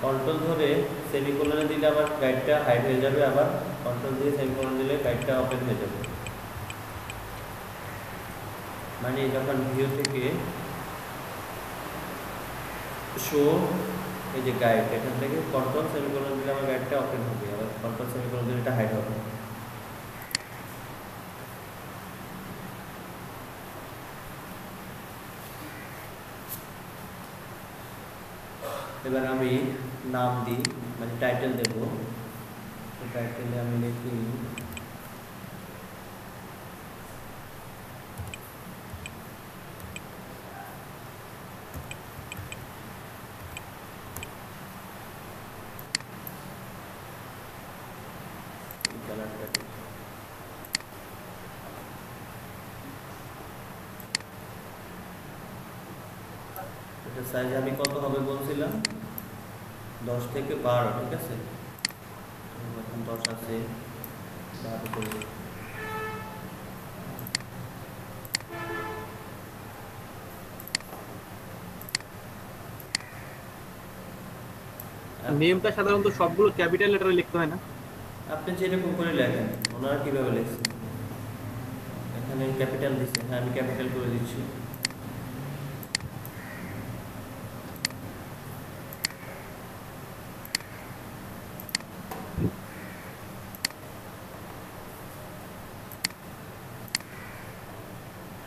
কন্ট্রোল ধরে সেমিকোলনে দিলে আমার গাইডটা হাইড হয়ে যাবে, আবার কন্ট্রোল দিয়ে সেমিকোলন দিলে গাইডটা ওপেন হয়ে যাবে। মানে যখন ভিউ থেকে শো এই যে গাইড, এখান থেকে কন্ট্রোল সেমিকোলন দিলে আমার গাইডটা ওপেন হবে, আবার কন্ট্রোল সেমিকোলন দিলে এটা হাইড হবে। এবার আমি নাম দিই, মানে টাইটেল দেব। টাইটেলে আমি লিখি এটা সাইজ আমি কত হবে বলছিলাম 10 থেকে 12, ঠিক আছে? এখন 10 আছে, 12 করব। নেমটা সাধারণত সবগুলো ক্যাপিটাল লেটারে লিখতে হয় না? আপনি যেরকম করে লেখেন, ওনারা কিভাবে লিখছেন? এখানে ক্যাপিটাল দিচ্ছে, হ্যাঁ আমি ক্যাপিটাল করে দিচ্ছি।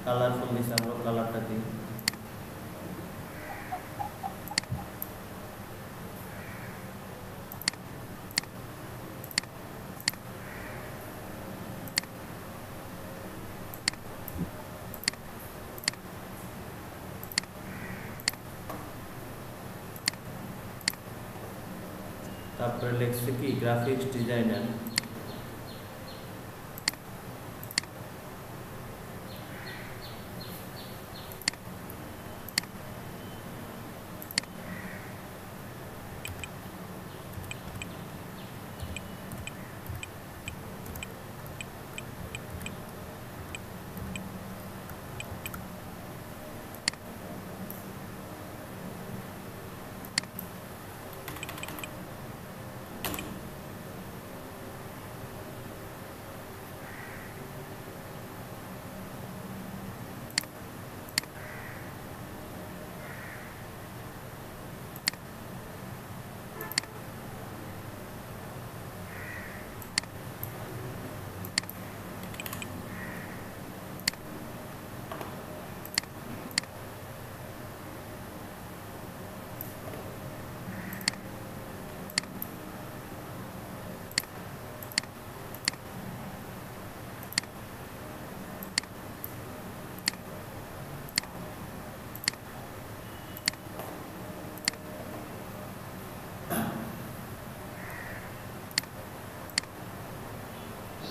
কালারফুল দিচ্ছে, আমরা কালারটা দিই। তারপরে লিখছে কি গ্রাফিক্স ডিজাইনার।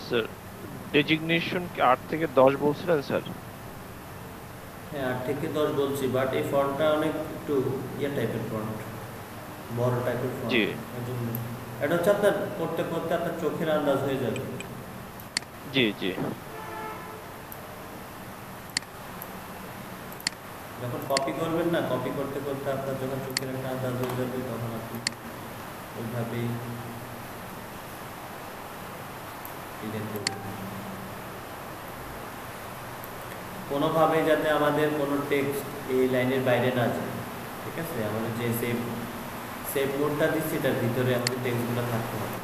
স্যার ডেজিগনেশন 8 থেকে 10 বলছিলেন স্যার? হ্যাঁ 8 থেকে 10 বলছি, বাট এই ফন্টটা অনেক একটু ইয়ে টাইপের ফন্ট, বড় টাইপের ফন্ট। জি। এজন্য এটা হচ্ছে আপনার করতে করতে আপনার চোখের আন্দাজ হয়ে যাবে। জি জি। যখন কপি করবেন না, কপি করতে করতে আপনার যখন চোখের একটা আন্দাজ হয়ে যাবে, তখন আপনি ওইভাবেই ডিজাইন করবেন। কোনোভাবে যাতে আমাদের কোনো টেক্সট এই লাইনের বাইরে না যায়, ঠিক আছে? আমাদের যে সেভ মোডটা দিচ্ছি এটার ভিতরে আমাদের টেক্সটগুলো থাকতে হবে।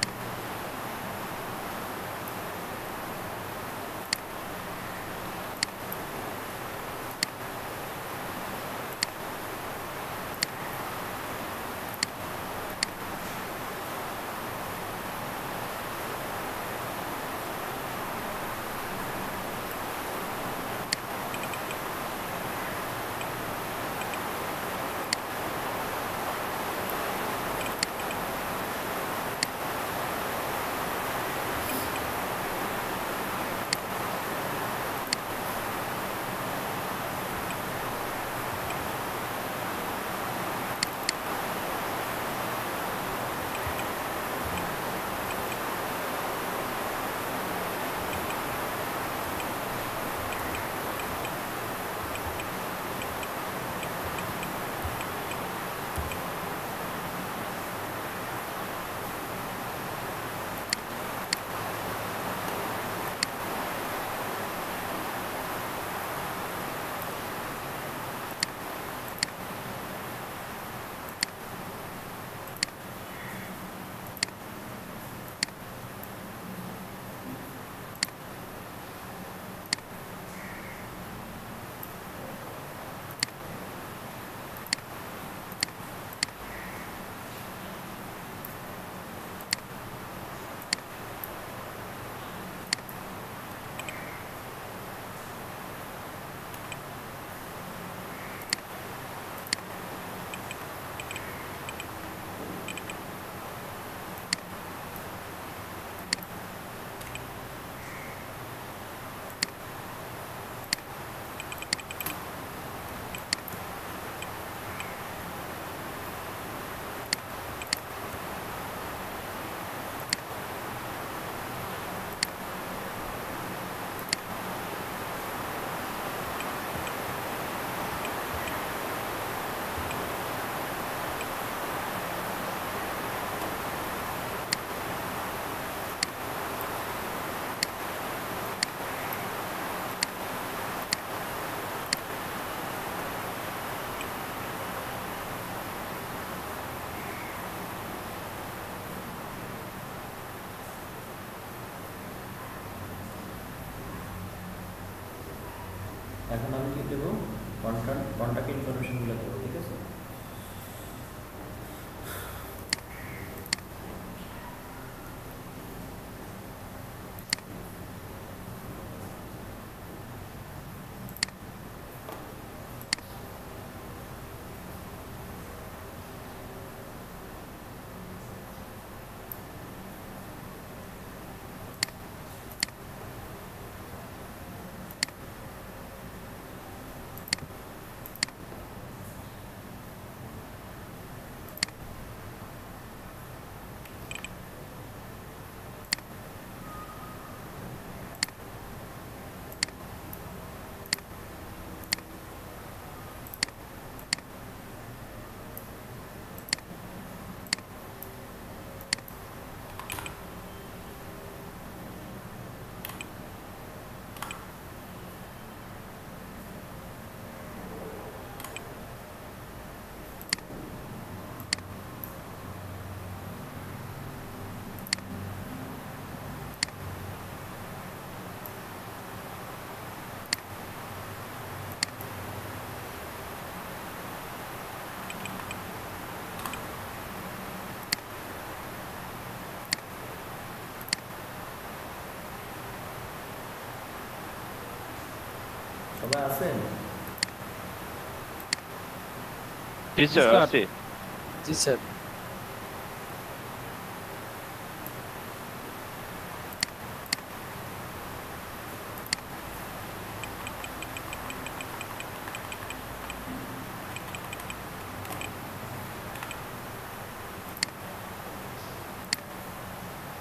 দেবো, কন্টাক্ট ইনফরমেশনগুলো দেবো, ঠিক আছে? সবাই আছেন? জি স্যার, স্যার। আছি। জি স্যার।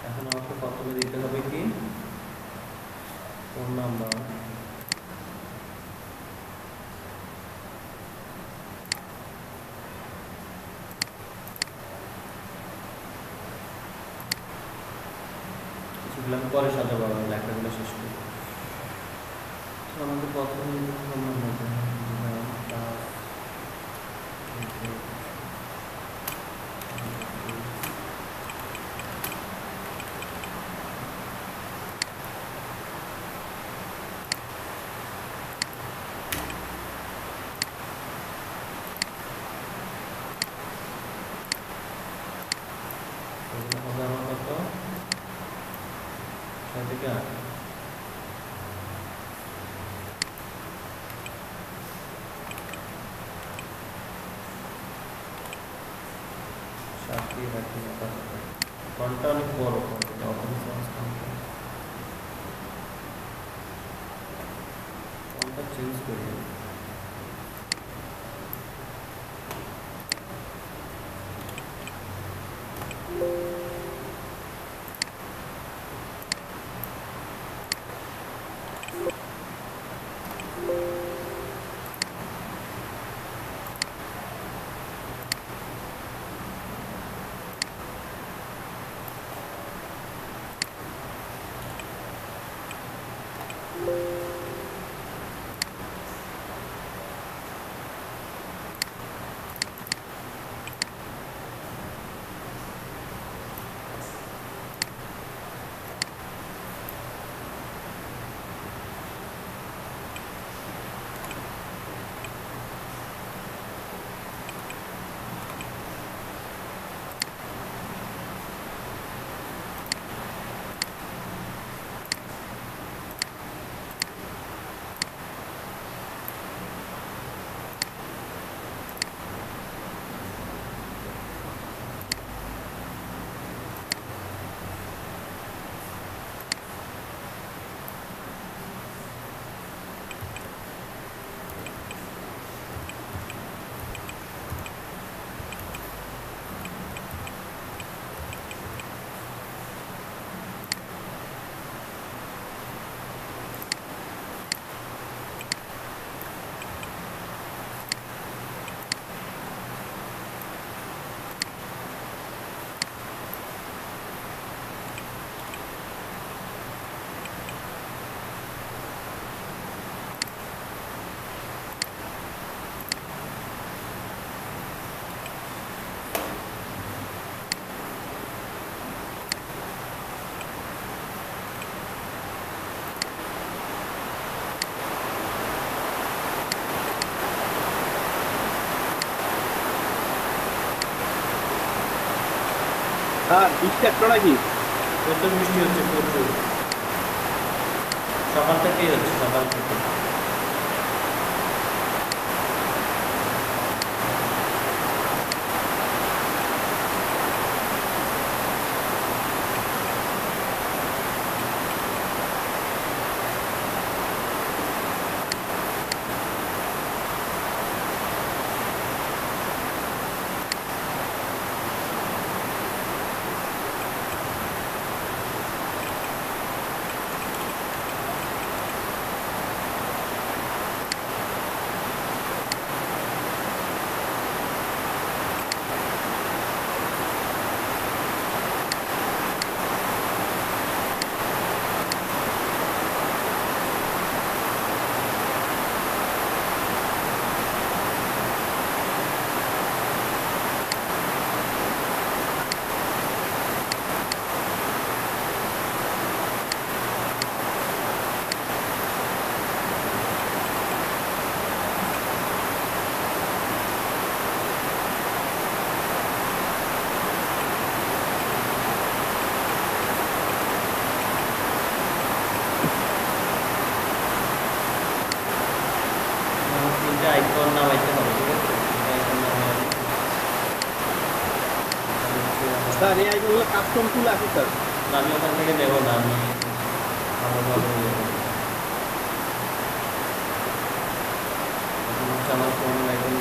এখন আমাকে প্রথমে দিতে হবে কি ফোন নাম্বার, কিছুগুলো আমি পরে সাজাবো, আমি লেখাগুলো শেষ করি। তো আমাকে প্রথমে ফোন নাম্বার দিতে হবে, হবে আমার কত 6 থেকে 8। সাথে রাখি ফোনটা অনেক বড়, ফোনটা অফিস ফোনটা চেঞ্জ করি। স্যার বৃষ্টি একটা নাকি? প্রচুর বৃষ্টি হচ্ছে, প্রচুর, সকাল থেকেই হচ্ছে, সকাল থেকে। তিনটা আইকন নামাইতে হবে, ঠিক আছে? তিনটা আইকন নামাই স্যার এই আইগুলো কাস্টম টুল আছে স্যার। আমি ওখান থেকে দেবো না, আমি ভালোভাবে দেবো। আমার ফোন আইকন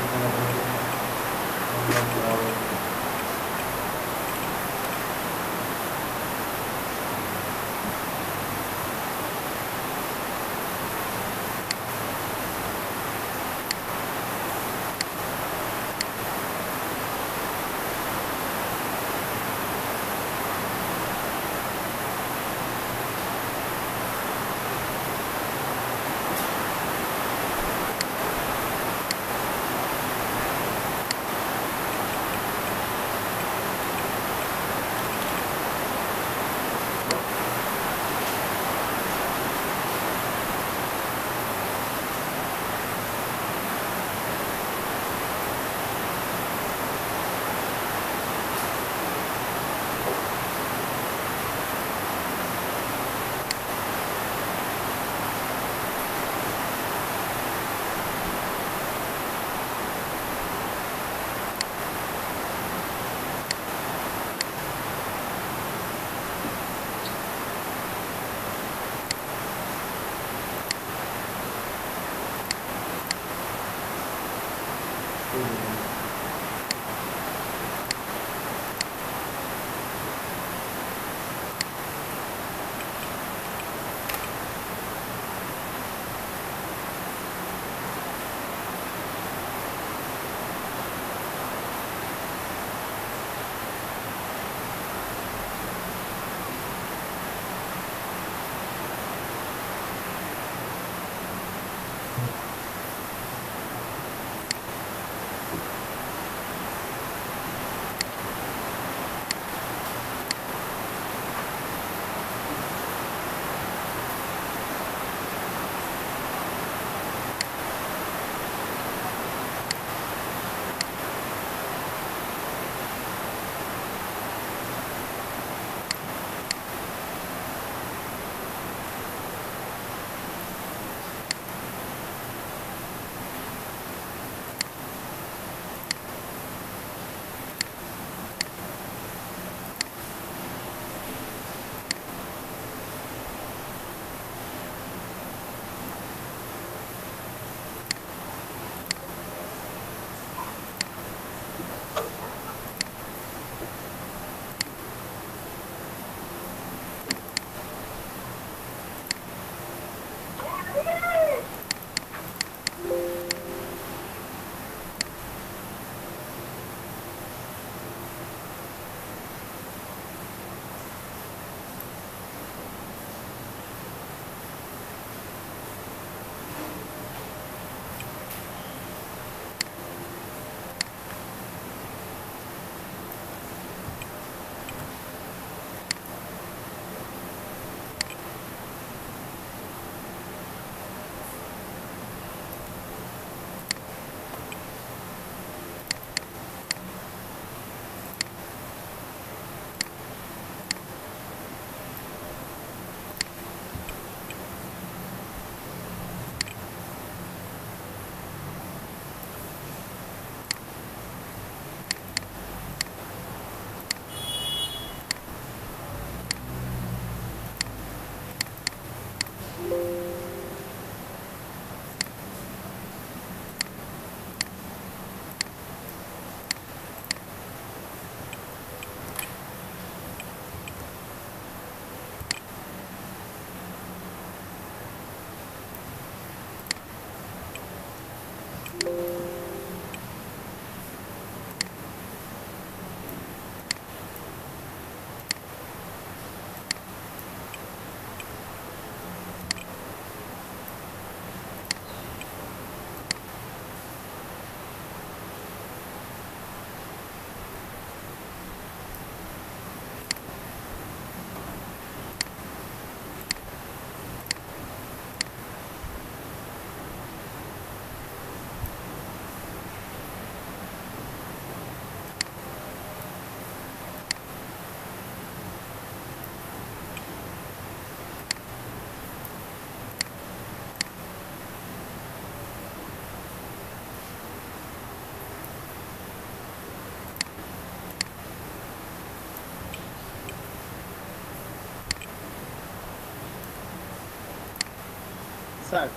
স্যার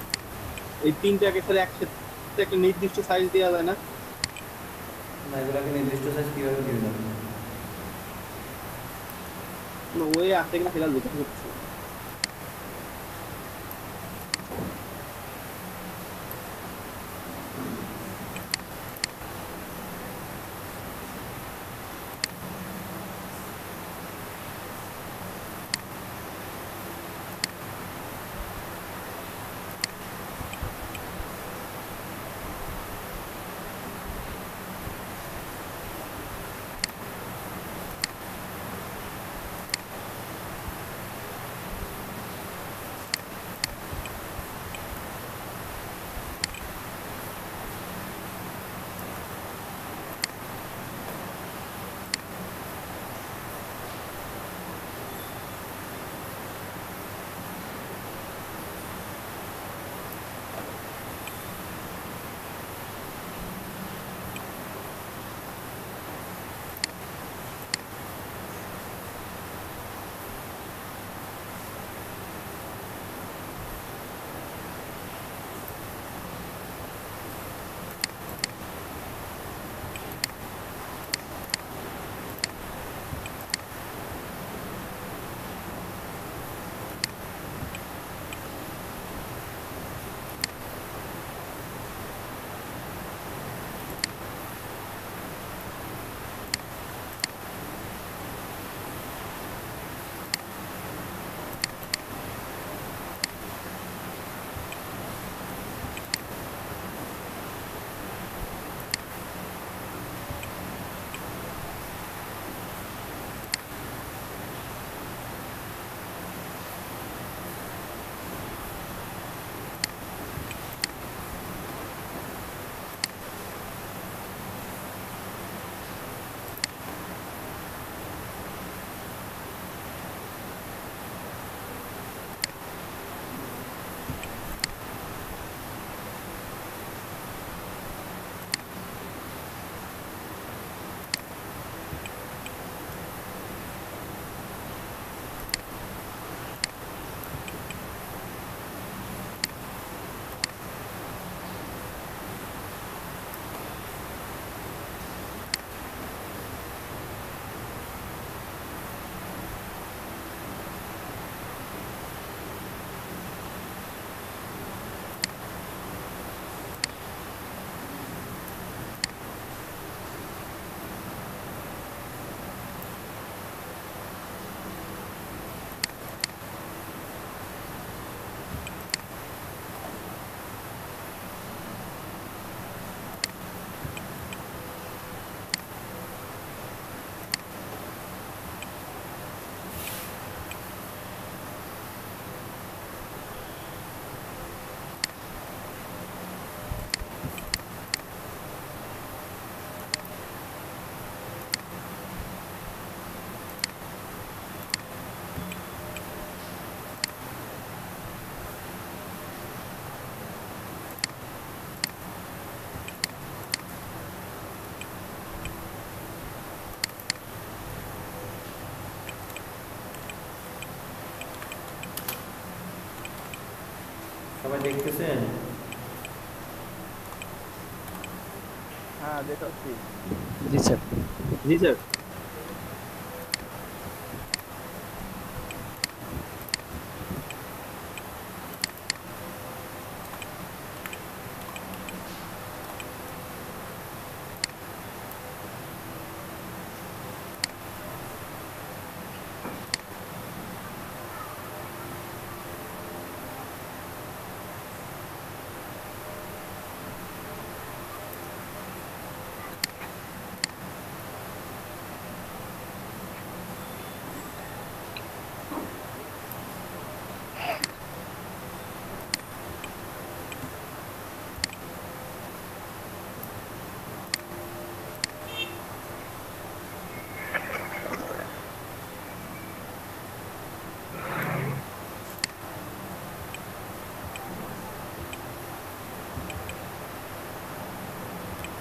এই তিনটাকে স্যার একসাথে একটা নির্দিষ্ট সাইজ দেওয়া যায় না? না, এগুলোকে নির্দিষ্ট সাইজ কিভাবে দিবেন? কোনো ওয়ে আছে কিনা সেটা লক্ষ্য করছি। সবাই দেখতেছেন? হ্যাঁ দেখাচ্ছি। জি স্যার। জি স্যার।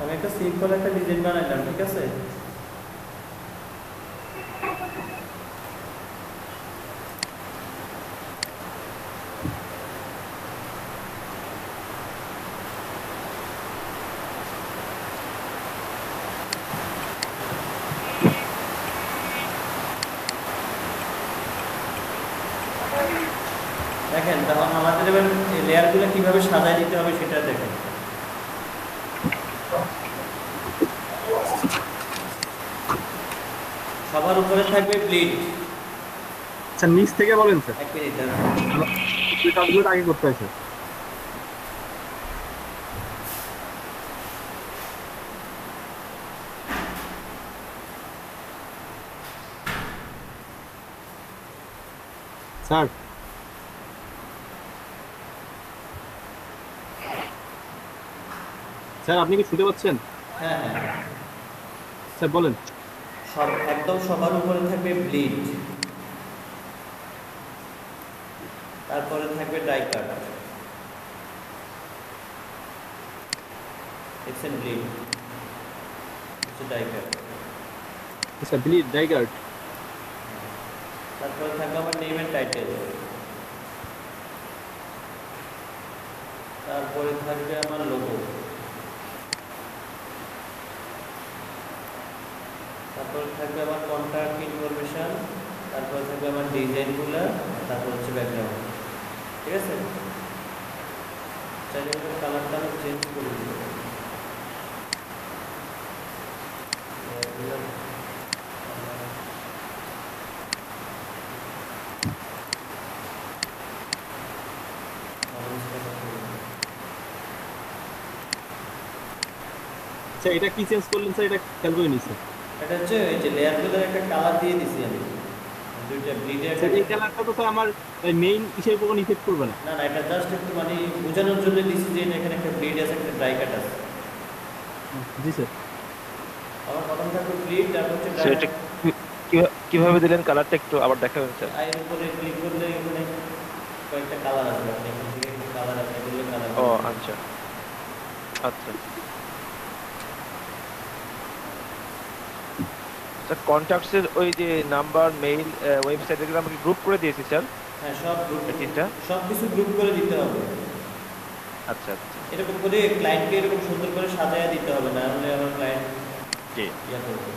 আমি একটা সিম্পল একটা ডিজাইন বানাইলাম, ঠিক আছে? দেখেন তখন আমাদের এবার লেয়ারগুলো কিভাবে সাজায় দিতে হবে সেটা দেখেন। সবার উপরে থাকবে ব্লিড। স্যার নিচ থেকে বলেন স্যার, এক মিনিট কাজগুলো আগে করতে হয় স্যার। স্যার স্যার আপনি কি শুনতে পাচ্ছেন? হ্যাঁ হ্যাঁ স্যার বলেন। সব একদম সবার উপরে থাকবে ব্লিড, তারপরে থাকবে ডাই কাট। দেখছেন ব্লিড হচ্ছে ডাই কাট। স্যার ব্লিড ডাইগার্ড, তারপরে থাকবে আমার নেম এন্ড টাইটেল, তারপরে থাকবে আমার লোগো, তারপরে থাকবে আমার কন্ট্যাক্ট ইনফরমেশন, তারপরে থাকবে আমার ডিজাইনগুলো, তারপর হচ্ছে ব্যাকগ্রাউন্ড। ঠিক আছে, চাইলে কালারটা আমি চেঞ্জ করে দিব। স্যার এটা কি চেঞ্জ করলেন স্যার? এটা খেয়াল করে নিচ্ছেন? এটা হচ্ছে এই যে লেয়ারগুলোর একটা কালার দিয়ে দিছি আমি, দুইটা ব্লিডের। স্যার এই কালারটা তো স্যার আমার মেইন ইসের উপর ইফেক্ট করবে না। না না, এটা জাস্ট একটু মানে বোঝানোর জন্য দিছি যে এখানে একটা ব্লিড আছে, একটা ড্রাই কাট আছে। জি স্যার। আমার প্রথম থাকবে ব্লিড, তারপর হচ্ছে স্যার এটা কিভাবে দিলেন কালারটা একটু আবার দেখাবেন স্যার? আইয়ের উপরে ক্লিক করলে এখানে কয়েকটা কালার আছে, আপনি এখান থেকে একটা কালার আছে, এগুলো কালার। ও আচ্ছা আচ্ছা স্যার, কন্ট্যাক্টসের ওই যে নাম্বার, মেইল, ওয়েবসাইট এগুলো আমরা গ্রুপ করে দিয়েছি স্যার। হ্যাঁ সব গ্রুপ, তিনটা সব কিছু গ্রুপ করে দিতে হবে। আচ্ছা আচ্ছা এরকম করে ক্লায়েন্টকে এরকম সুন্দর করে সাজায় দিতে হবে, না হলে আমার ক্লায়েন্ট জি ইয়া করবে,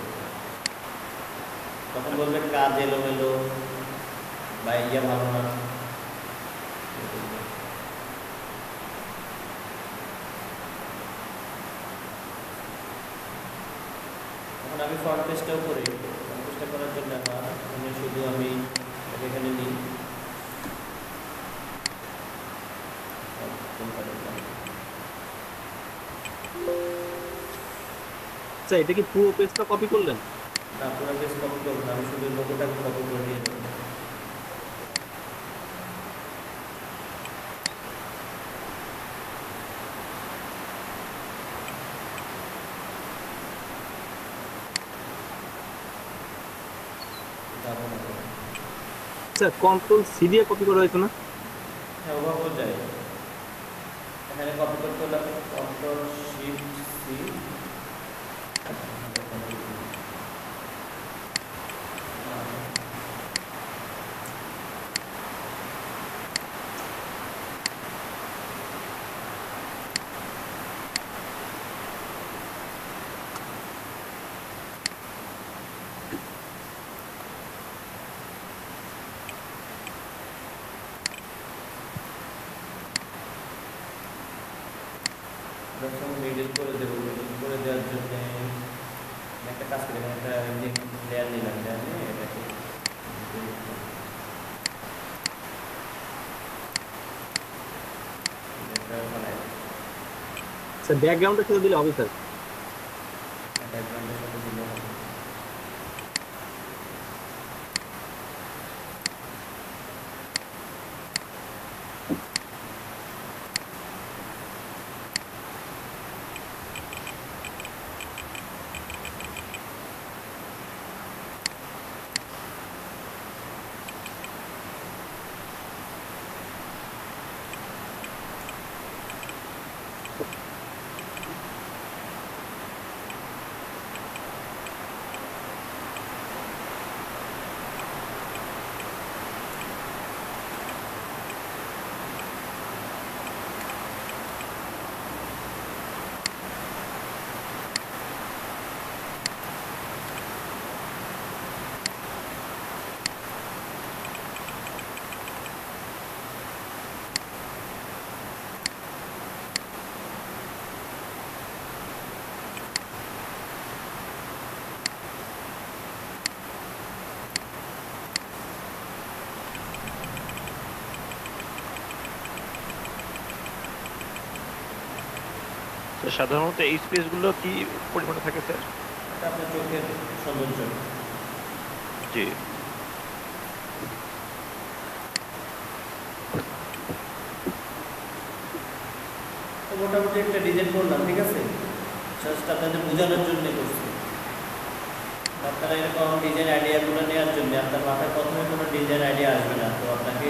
তখন বলবে কাজ এলোমেলো বা ইয়া ভালো না। এখন আমি ফ্রন্ট পেজটাও করি, ফ্রন্ট পেজটা করার জন্য এখানে শুধু আমি এখানে নিই স্যার এটা কি পুরো পেজটা কপি করলেন? না, পুরো পেজ কপি করবো না, আমি শুধু লোগোটাকে কপি করে নিয়ে যাবো। স্যার কন্ট্রোল সি দিয়ে কপি করা হয়েছে না? হ্যাঁ ওভাবেও যায়, এখানে কপি করতে হলে কন্ট্রোল শিফট সি, মিডিল করে দেবো। মিডিল করে দেওয়ার জন্য একটা কাজ করি, একটা লেয়ার নিলাম, লেয়ার নিয়ে এটাকে স্যার ব্যাকগ্রাউন্ডটা ছেড়ে দিলে হবে স্যার? ব্যাকগ্রাউন্ডের সাথে দিলে হবে। তো সাধারণত এই স্পেস গুলো কি পরিমাণে থাকে স্যার? এটা আপনার চোখের সৌন্দর্য। জি। তো মোটামুটি একটা ডিজাইন করলাম, ঠিক আছে? জাস্ট আপনাদের বোঝানোর জন্য করছি। আপনারা এরকম ডিজাইন আইডিয়াগুলো নেওয়ার জন্য আপনার মাথায় প্রথমে কোনো ডিজাইন আইডিয়া আসবে না, তো আপনাকে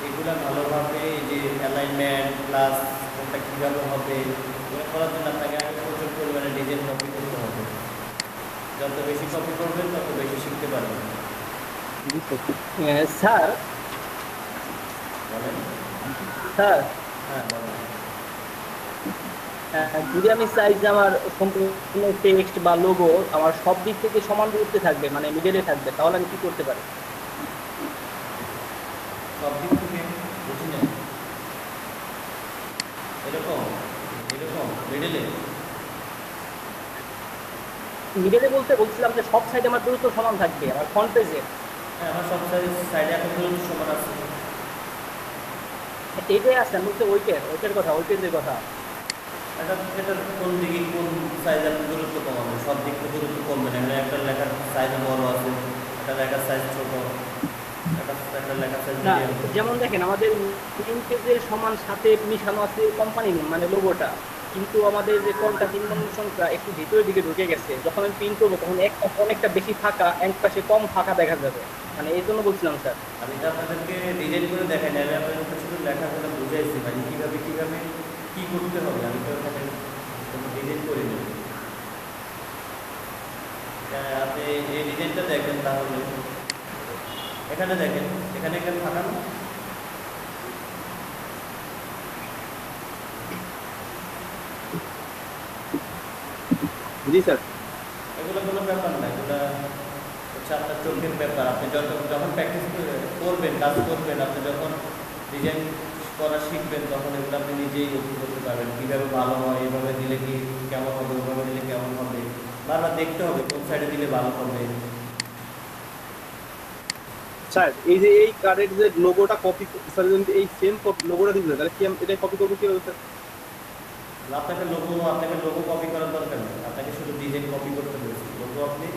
এগুলো ভালোভাবে এই যে অ্যালাইনমেন্ট প্লাস কোনটা কীভাবে হবে এগুলো করার জন্য আপনাকে আগে প্রচুর পরিমাণে ডিজাইন কপি করতে হবে। যত বেশি কপি করবেন তত বেশি শিখতে পারবেন। স্যার বলেন। স্যার হ্যাঁ বলেন। যদি আমি চাই যে আমার সম্পূর্ণ টেক্সট বা লোগো আমার সব দিক থেকে সমান দূরত্বে থাকবে, মানে মিডলে থাকবে, তাহলে আমি কি করতে পারি? সব দিক থেকে বুঝি না, এরকম এরকম মিডলে মিডলে বলতে বলছিলাম যে সব সাইডে আমার দূরত্ব সমান থাকবে আমার ফ্রন্ট পেজে। হ্যাঁ আমার সব সাইডে এখন পর্যন্ত সমান আছে। এইটাই আছে, আমি বলছি ওইটার কথা, ওই পেজের কথা। এটা কোন দিকে কোন সাইজ আপনি দূরত্ব কমাবেন? সব দিক থেকে দূরত্ব কমবে না। এখানে একটা লেখার সাইজ বড় আছে, একটা লেখার সাইজ ছোট, একটা লেখার সাইজ না মিডিয়াম। যেমন দেখেন আমাদের মেইন পেজের সমান সাথে মিশানো আছে কোম্পানি নেম মানে লোগোটা, কিন্তু আমাদের যে কন্টাক্ট ইনফরমেশনটা একটু ভিতরের দিকে ঢুকে গেছে। যখন আমি প্রিন্ট করবো তখন একটা অনেকটা বেশি ফাঁকা, এক পাশে কম ফাঁকা দেখা যাবে, মানে এই জন্য বলছিলাম স্যার। আমি তো আপনাদেরকে ডিজাইন করে দেখাই না, আমি আপনাদেরকে শুধু লেখাগুলো বুঝাইছি, মানে কীভাবে কী করতে হবে। আমি তো এখানে কোনো ডিজাইন করি না। আপনি এই ডিজাইনটা দেখেন তাহলে এখানে দেখেন, এখানে এখানে ফাঁকা না? জি স্যার। এগুলো কোনো ব্যাপার না, এগুলো হচ্ছে আপনার চোখের ব্যাপার। আপনি যখন প্র্যাকটিস করবেন, কাজ করবেন, আপনি যখন ডিজাইন করা শিখবেন তখন এগুলো আপনি নিজেই করতে পারবেন। কীভাবে ভালো হয়, এভাবে দিলে কি কেমন হবে, ওভাবে দিলে কেমন হবে, বারবার দেখতে হবে কোন সাইডে দিলে ভালো হবে। স্যার এই যে এই কার্ডের যে লোগোটা কপি, স্যার যদি এই সেম লোগোটা দিবেন তাহলে কি এটা কপি করবো কিভাবে স্যার? আপনাকে লোগো কপি করার দরকার নেই, আপনাকে শুধু ডিজাইন কপি করতে বলছি। লোগো আপনি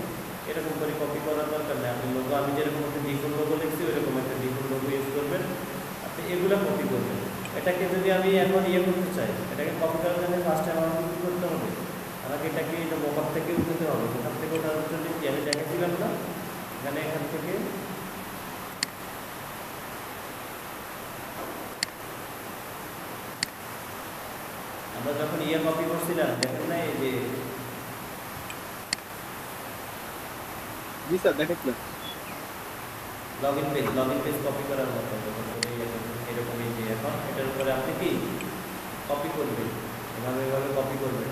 এরকম করে কপি করার দরকার নেই। আপনি লোগো আমি যেরকম একটা ডিফল্ট লোগো লিখছি ওইরকম একটা ডিফল্ট লোগো ইউজ করবেন, আপনি এগুলো কপি করবেন। এটাকে যদি আমি এখন করতে চাই, এটাকে কপি করার জন্য ফার্স্ট টাইম আমাকে কী করতে হবে? আমাকে এটাকে এটা মোকআপ থেকে উঠাতে হবে। মোকআপ থেকে ওঠার জন্য কি আমি দেখেছিলাম না এখান থেকে আমরা যখন কপি করছিলাম দেখেন না এই যে। জি স্যার দেখেছিলাম। লগইন পেজ কপি করার মতো এরকম এই যে এখন এটার উপরে আপনি কি কপি করবেন, এভাবে কপি করবেন।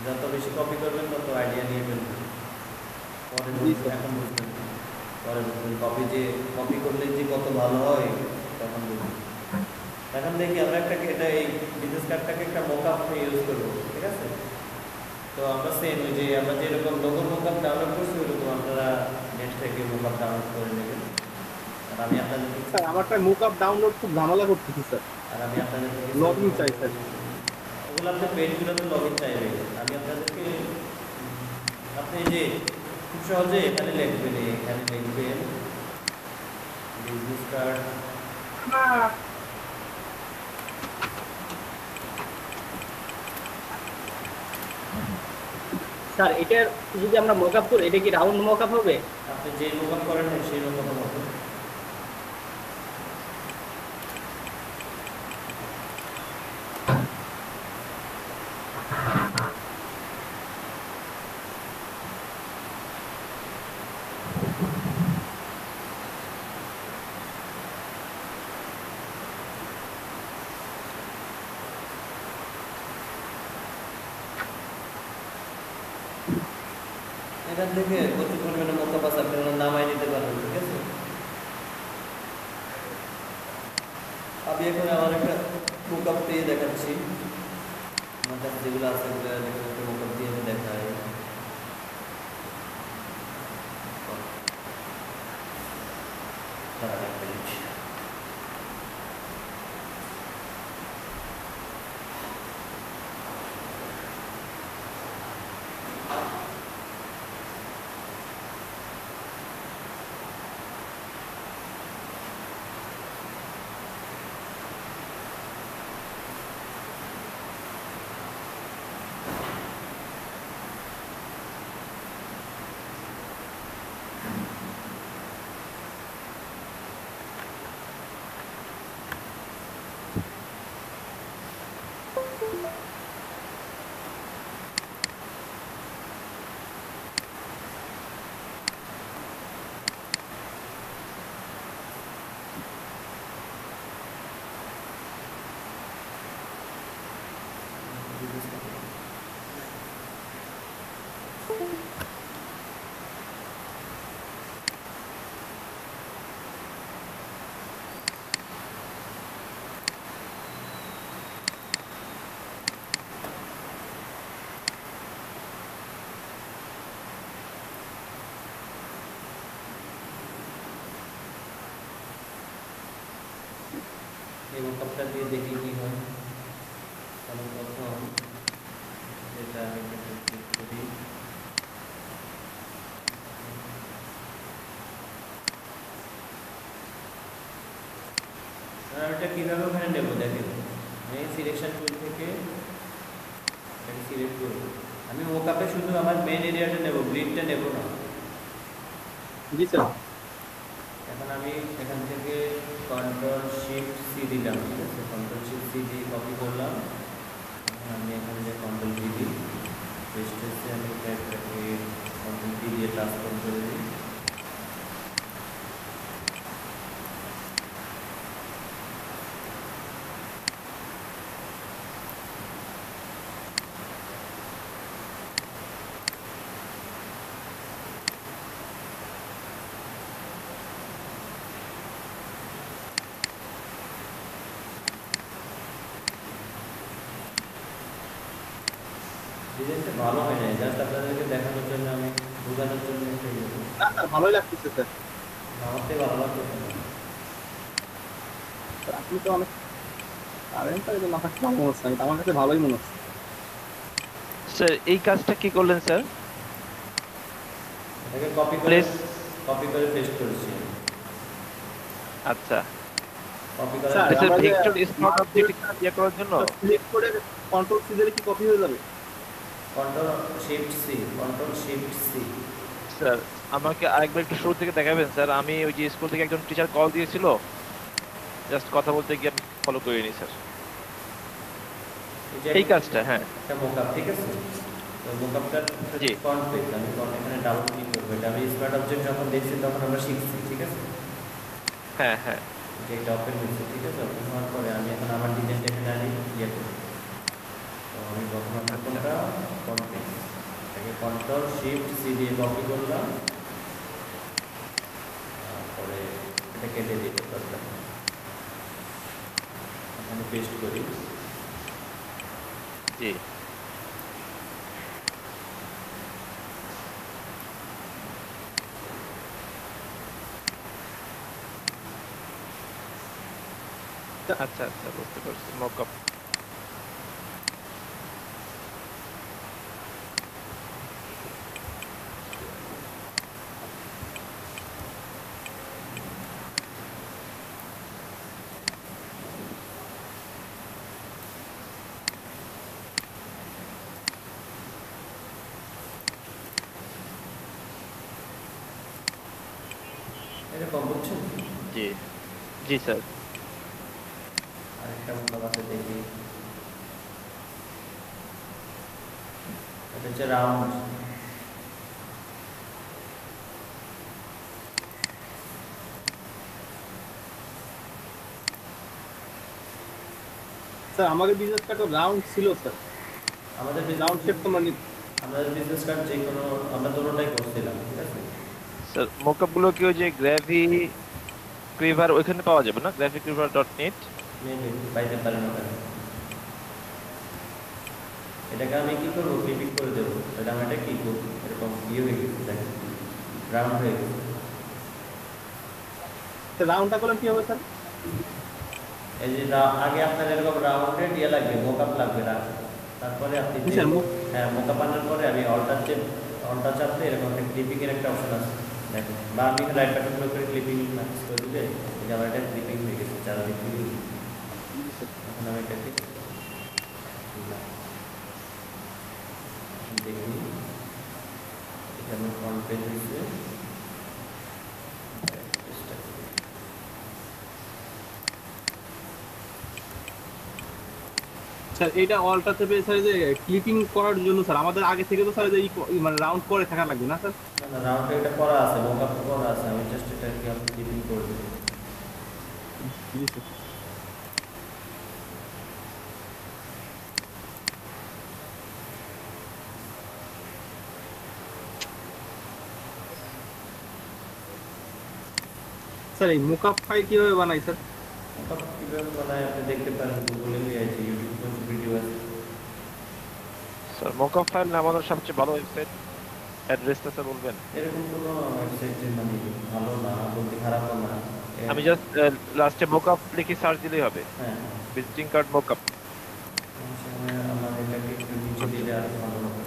যত বেশি কপি করবেন তত আইডিয়া নিয়ে ফেলবেন। পরে এখন বুঝবেন, পরে বুঝবেন কপি করলে যে কত ভালো হয় তখন বুঝবেন। এখন দেখি আমরা এটা এই বিজনেস কার্ডটাকে একটা মোকআপ ইউজ করবো, ঠিক আছে? তো আমরা সেম ওই যে আমরা যেরকম লোগোর মোকআপ ডাউনলোড করছি ওইরকম আপনারা নেট থেকে মোকআপ ডাউনলোড করে নেবেন। আর আমি আপনাদেরকে স্যার আমারটা মোকআপ ডাউনলোড খুব ঝামেলা করতেছি স্যার। আর আমি আপনাদেরকে লগইন চাই স্যার। ওগুলো আপনার পেজগুলোতে লগইন চাইবে। আমি আপনাদেরকে আপনি যে খুব সহজে এখানে লিখবেন বিজনেস কার্ড। স্যার এটার যদি আমরা মোকআপ করি এটা কি রাউন্ড মোকআপ হবে? আপনি যে মোকআপ করেন সেই রকম হবে। এখান থেকে প্রচুর পরিমাণে মোকআপ আছে, আপনি ওনার নামাই নিতে পারবেন, ঠিক আছে? আমি এখন আমার একটা মোকআপ দিয়ে দেখাচ্ছি। আমার কাছে যেগুলো আছে ওগুলো একটা মোকআপ দিয়ে আমি দেখাই। এই মোকাবটা দিয়ে দেখি কি হয়। তাহলে প্রথম যেটা আমি এখানে ক্লিক করি, আমি এটা কিভাবে ওখানে নেব দেখেন। আমি সিলেকশন টুল থেকে এটাকে সিলেক্ট করব। আমি মোকাপে শুধু আমার মেন এরিয়াটা নেব, গ্রিডটা নেব না। জি স্যার। এখন আমি এখান থেকে কন্ট্রোল শিফট সি দিলাম, ঠিক আছে? কন্ট্রোল শিফট সি দিয়ে কপি করলাম। আমি এখানে যে কন্ট্রোল ভি দিই, পেস্টেসে আমি এটাকে কন্ট্রোল ভি দিয়ে ট্রান্সফার করে দিই। ডিজাইনটা ভালো হয় না, জাস্ট আপনাদেরকে দেখানোর জন্য, আমি বোঝানোর জন্য একটা ইয়ে করি। না স্যার, ভালোই লাগতেছে স্যার। আমার থেকে ভালো লাগতেছে না। স্যার, আপনি তো অনেক পারেন স্যার, এটা মাথা ভালো মনে হচ্ছে, আমার কাছে ভালোই মনে হচ্ছে। স্যার এই কাজটা কি করলেন স্যার? এটাকে কপি করে পেস্ট করেছি। আচ্ছা কপি করে স্যার, স্যার আমরা যে ভেক্টর স্মার্ট অবজেক্ট ইয়ে করার জন্য সিলেক্ট করে কন্ট্রোল সি দিলে কি কপি হয়ে যাবে? Control shift C. স্যার আমাকে আরেকবার একটু শুরু থেকে দেখাবেন স্যার? আমি ওই যে স্কুল থেকে একজন টিচার কল দিয়েছিল, জাস্ট কথা বলতে গিয়ে ফলো করে নি স্যার এই কাজটা। হ্যাঁ একটা মোকআপ, ঠিক আছে? তো মোকআপটার জি ফ্রন্ট পেজ, আমি এখানে ডাবল ক্লিক করব। এটা আমি স্মার্ট অবজেক্ট যখন দেখছি তখন আমরা শিখছি, ঠিক আছে? হ্যাঁ হ্যাঁ যে এটা ওপেন হয়েছে, ঠিক আছে? ওপেন হওয়ার পরে আমি এখন আমার ডিজাইনটা এখানে আনি, ইয়ে করি। তো আমি বর্তমান কোনটা ফ্রন্ট পেজ, এটাকে কন্ট্রোল শিফট সি দিয়ে কপি করলাম, তারপরে এটা কেটে দিই দরকার, এখানে পেস্ট করি। জি আচ্ছা আচ্ছা বুঝতে পারছি। মকআপ এরকম বুঝছেন? জি জি স্যার। আরেকটা মোকআপ আছে, দেখি। এটা হচ্ছে রাউন্ড। স্যার আমাদের বিজনেস কার্ড রাউন্ড ছিল স্যার। আমাদের রাউন্ড শেপ তো মানে আমাদের বিজনেস কার্ড যে কোনো, আমরা দুটোটাই করছিলাম, ঠিক আছে? স্যার মকআপ গুলো কি ওই যে গ্র্যাভি ক্রিভার ওইখানে পাওয়া যাবে না? graphicquiver.net মেবি পাইতে পারেন ওখানে। এটাকে আমি কি করবো, ক্লিপিং করে দেবো। এটা আমি এটা কি করবো, এরকম ইয়ে হয়ে গেছে, দেখেন রাউন্ড হয়ে গেছে। রাউন্ডটা করলেন কি হবে স্যার? এই যে আগে আপনার এরকম রাউন্ডেড ইয়ে লাগবে, মোকআপ লাগবে, তারপরে আপনি হ্যাঁ মোকআপ আনার পরে আমি অল্টার চাপলে এরকম একটা ক্লিপিং এর একটা অপশন আছে, দেখেন। বা আমি রাইট বাটন ক্লিক করে ক্লিপিং ম্যাক্স করে দিলে এই যে আমার এটা ক্লিপিং হয়ে গেছে, চারদিক থেকে। এখন আমি এটাকে দেখি, এটা আমার ফ্রন্ট পেজ হয়েছে। স্যার এইটা অলটা চেপে স্যার যে ক্লিপিং করার জন্য স্যার আমাদের আগে থেকে তো স্যার যে মানে রাউন্ড করে থাকা লাগবে না স্যার? না, রাউন্ডে এটা করা আছে, মোকআপ করা আছে, আমি জাস্ট এটাকে আপনি ক্লিপিং করে দেবো। জি স্যার। স্যার এই মুকআপ ফাইল কিভাবে বানাই স্যার? সব কিভাবে বানায় আপনি দেখতে পারেন, গুগলে আছে, ইউটিউবে ভিডিও আছে। স্যার মকআপ ফাইল নামানোর সবচেয়ে ভালো ওয়েবসাইট অ্যাড্রেসটা স্যার বলবেন? এরকম কোনো ওয়েবসাইট মানে ভালো না, বলতে খারাপও না। আমি জাস্ট লাস্টে মকআপ লিখে সার্চ দিলেই হবে। হ্যাঁ, ভিজিটিং কার্ড মকআপ। আমার এটাকে একটু নিচে দিলে আর ভালো হবে।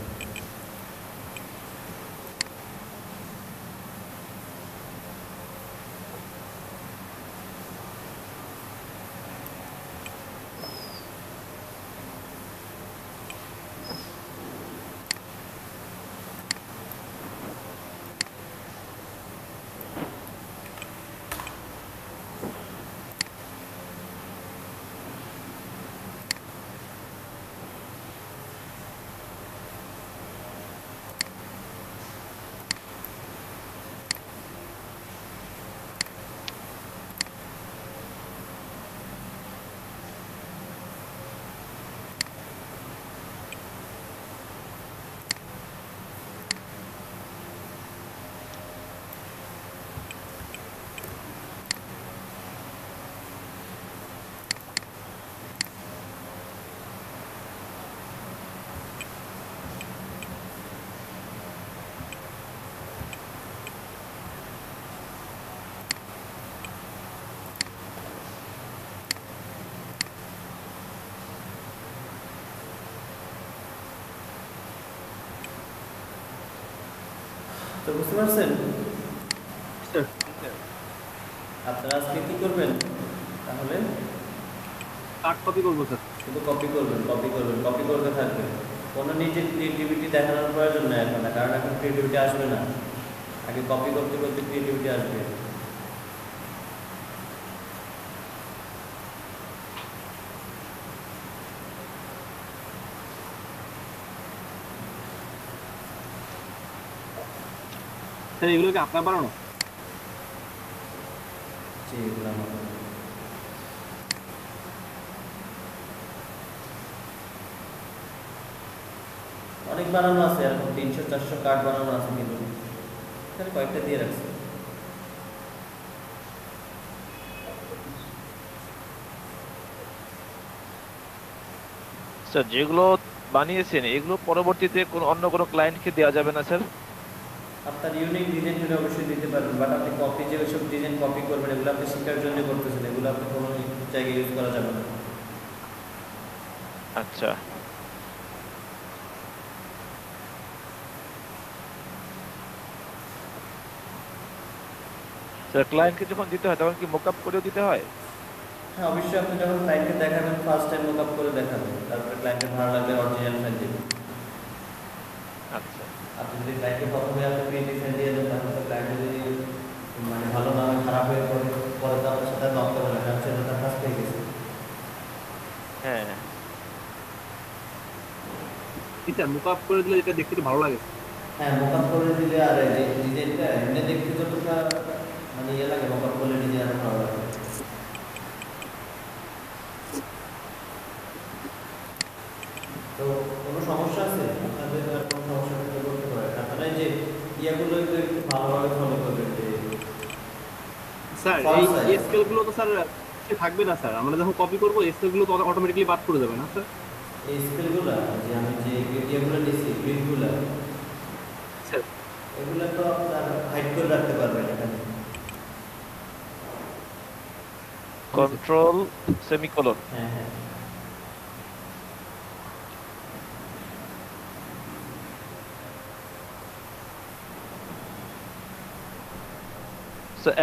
তো বুঝতে পারছেন আপনারা আজকে কি করবেন তাহলে? কার্ড কপি করবো স্যার। শুধু কপি করবেন, কপি করতে থাকবেন। কোনো নিজের ক্রিয়েটিভিটি দেখানোর প্রয়োজন নেই এখন না, কারণ এখন ক্রিয়েটিভিটি আসবে না, আগে কপি করতে করতে ক্রিয়েটিভিটি আসবে। স্যার এগুলো কি আপনার বানানো? জি, এগুলো আমার। অনেক বানানো আছে, এরকম 300-400 কার্ড বানানো আছে, কিন্তু এখানে কয়েকটা দিয়ে রাখছি। স্যার যেগুলো বানিয়েছেন এগুলো পরবর্তীতে অন্য কোনো ক্লায়েন্টকে দেওয়া যাবে না স্যার? আপনার ইউনিক ডিজাইন হলে অবশ্যই দিতে পারবেন, বাট আপনি কপি যে ওইসব ডিজাইন কপি করবেন এগুলো আপনি শেখার জন্য করতেছেন, এগুলো আপনি কোনো জায়গায় ইউজ করা যাবে না। আচ্ছা, স্যার ক্লায়েন্টকে যখন দিতে হয় তখন কি মকআপ করেও দিতে হয়? হ্যাঁ, অবশ্যই আপনি যখন ক্লায়েন্টকে দেখাবেন ফার্স্ট টাইম মকআপ করে দেখাবেন, তারপরে ক্লায়েন্টের ভালো লাগলে অরিজিনাল ফাইল দেবেন। আচ্ছা, আপনি যদি ক্লায়েন্টকে প্রথমে আপনি ক্রিয়েটিভ ফাইল দিয়ে দেন, তাহলে তো ক্লায়েন্ট যদি মানে ভালো না হয়, খারাপ হয়ে পড়ে, পরে তো আপনার সাথে নক করবে না, কারণ সেটা তার কাছ থেকে গেছে। হ্যাঁ স্যার মুকআপ করে দিলে এটা দেখতে একটু ভালো লাগে। হ্যাঁ, মকআপ করে দিলে আর এই ডিজাইনটা এমনি দেখতে যতটা মানে ইয়ে লাগে, মকআপ করলে ডিজাইন আরো ভালো লাগে। তো কোনো সমস্যা আছে আপনাদের? আর কোনো সমস্যা থাকলে বলতে পারেন। আপনারা এই যে ইয়াগুলো একটু ভালোভাবে ফলো করবেন। যে স্যার এই স্কেলগুলো তো স্যার থাকবে না স্যার, আমরা যখন কপি করবো স্কেলগুলো তো অটোমেটিক্যালি বাদ করে যাবে না স্যার? এই স্কেলগুলো যে আমি যে ইয়েগুলো নিয়েছি, গ্রিডগুলো, স্যার এগুলো তো আপনার হাইড করে রাখতে পারবেন এখানে। Control semicolon. হ্যাঁ হ্যাঁ,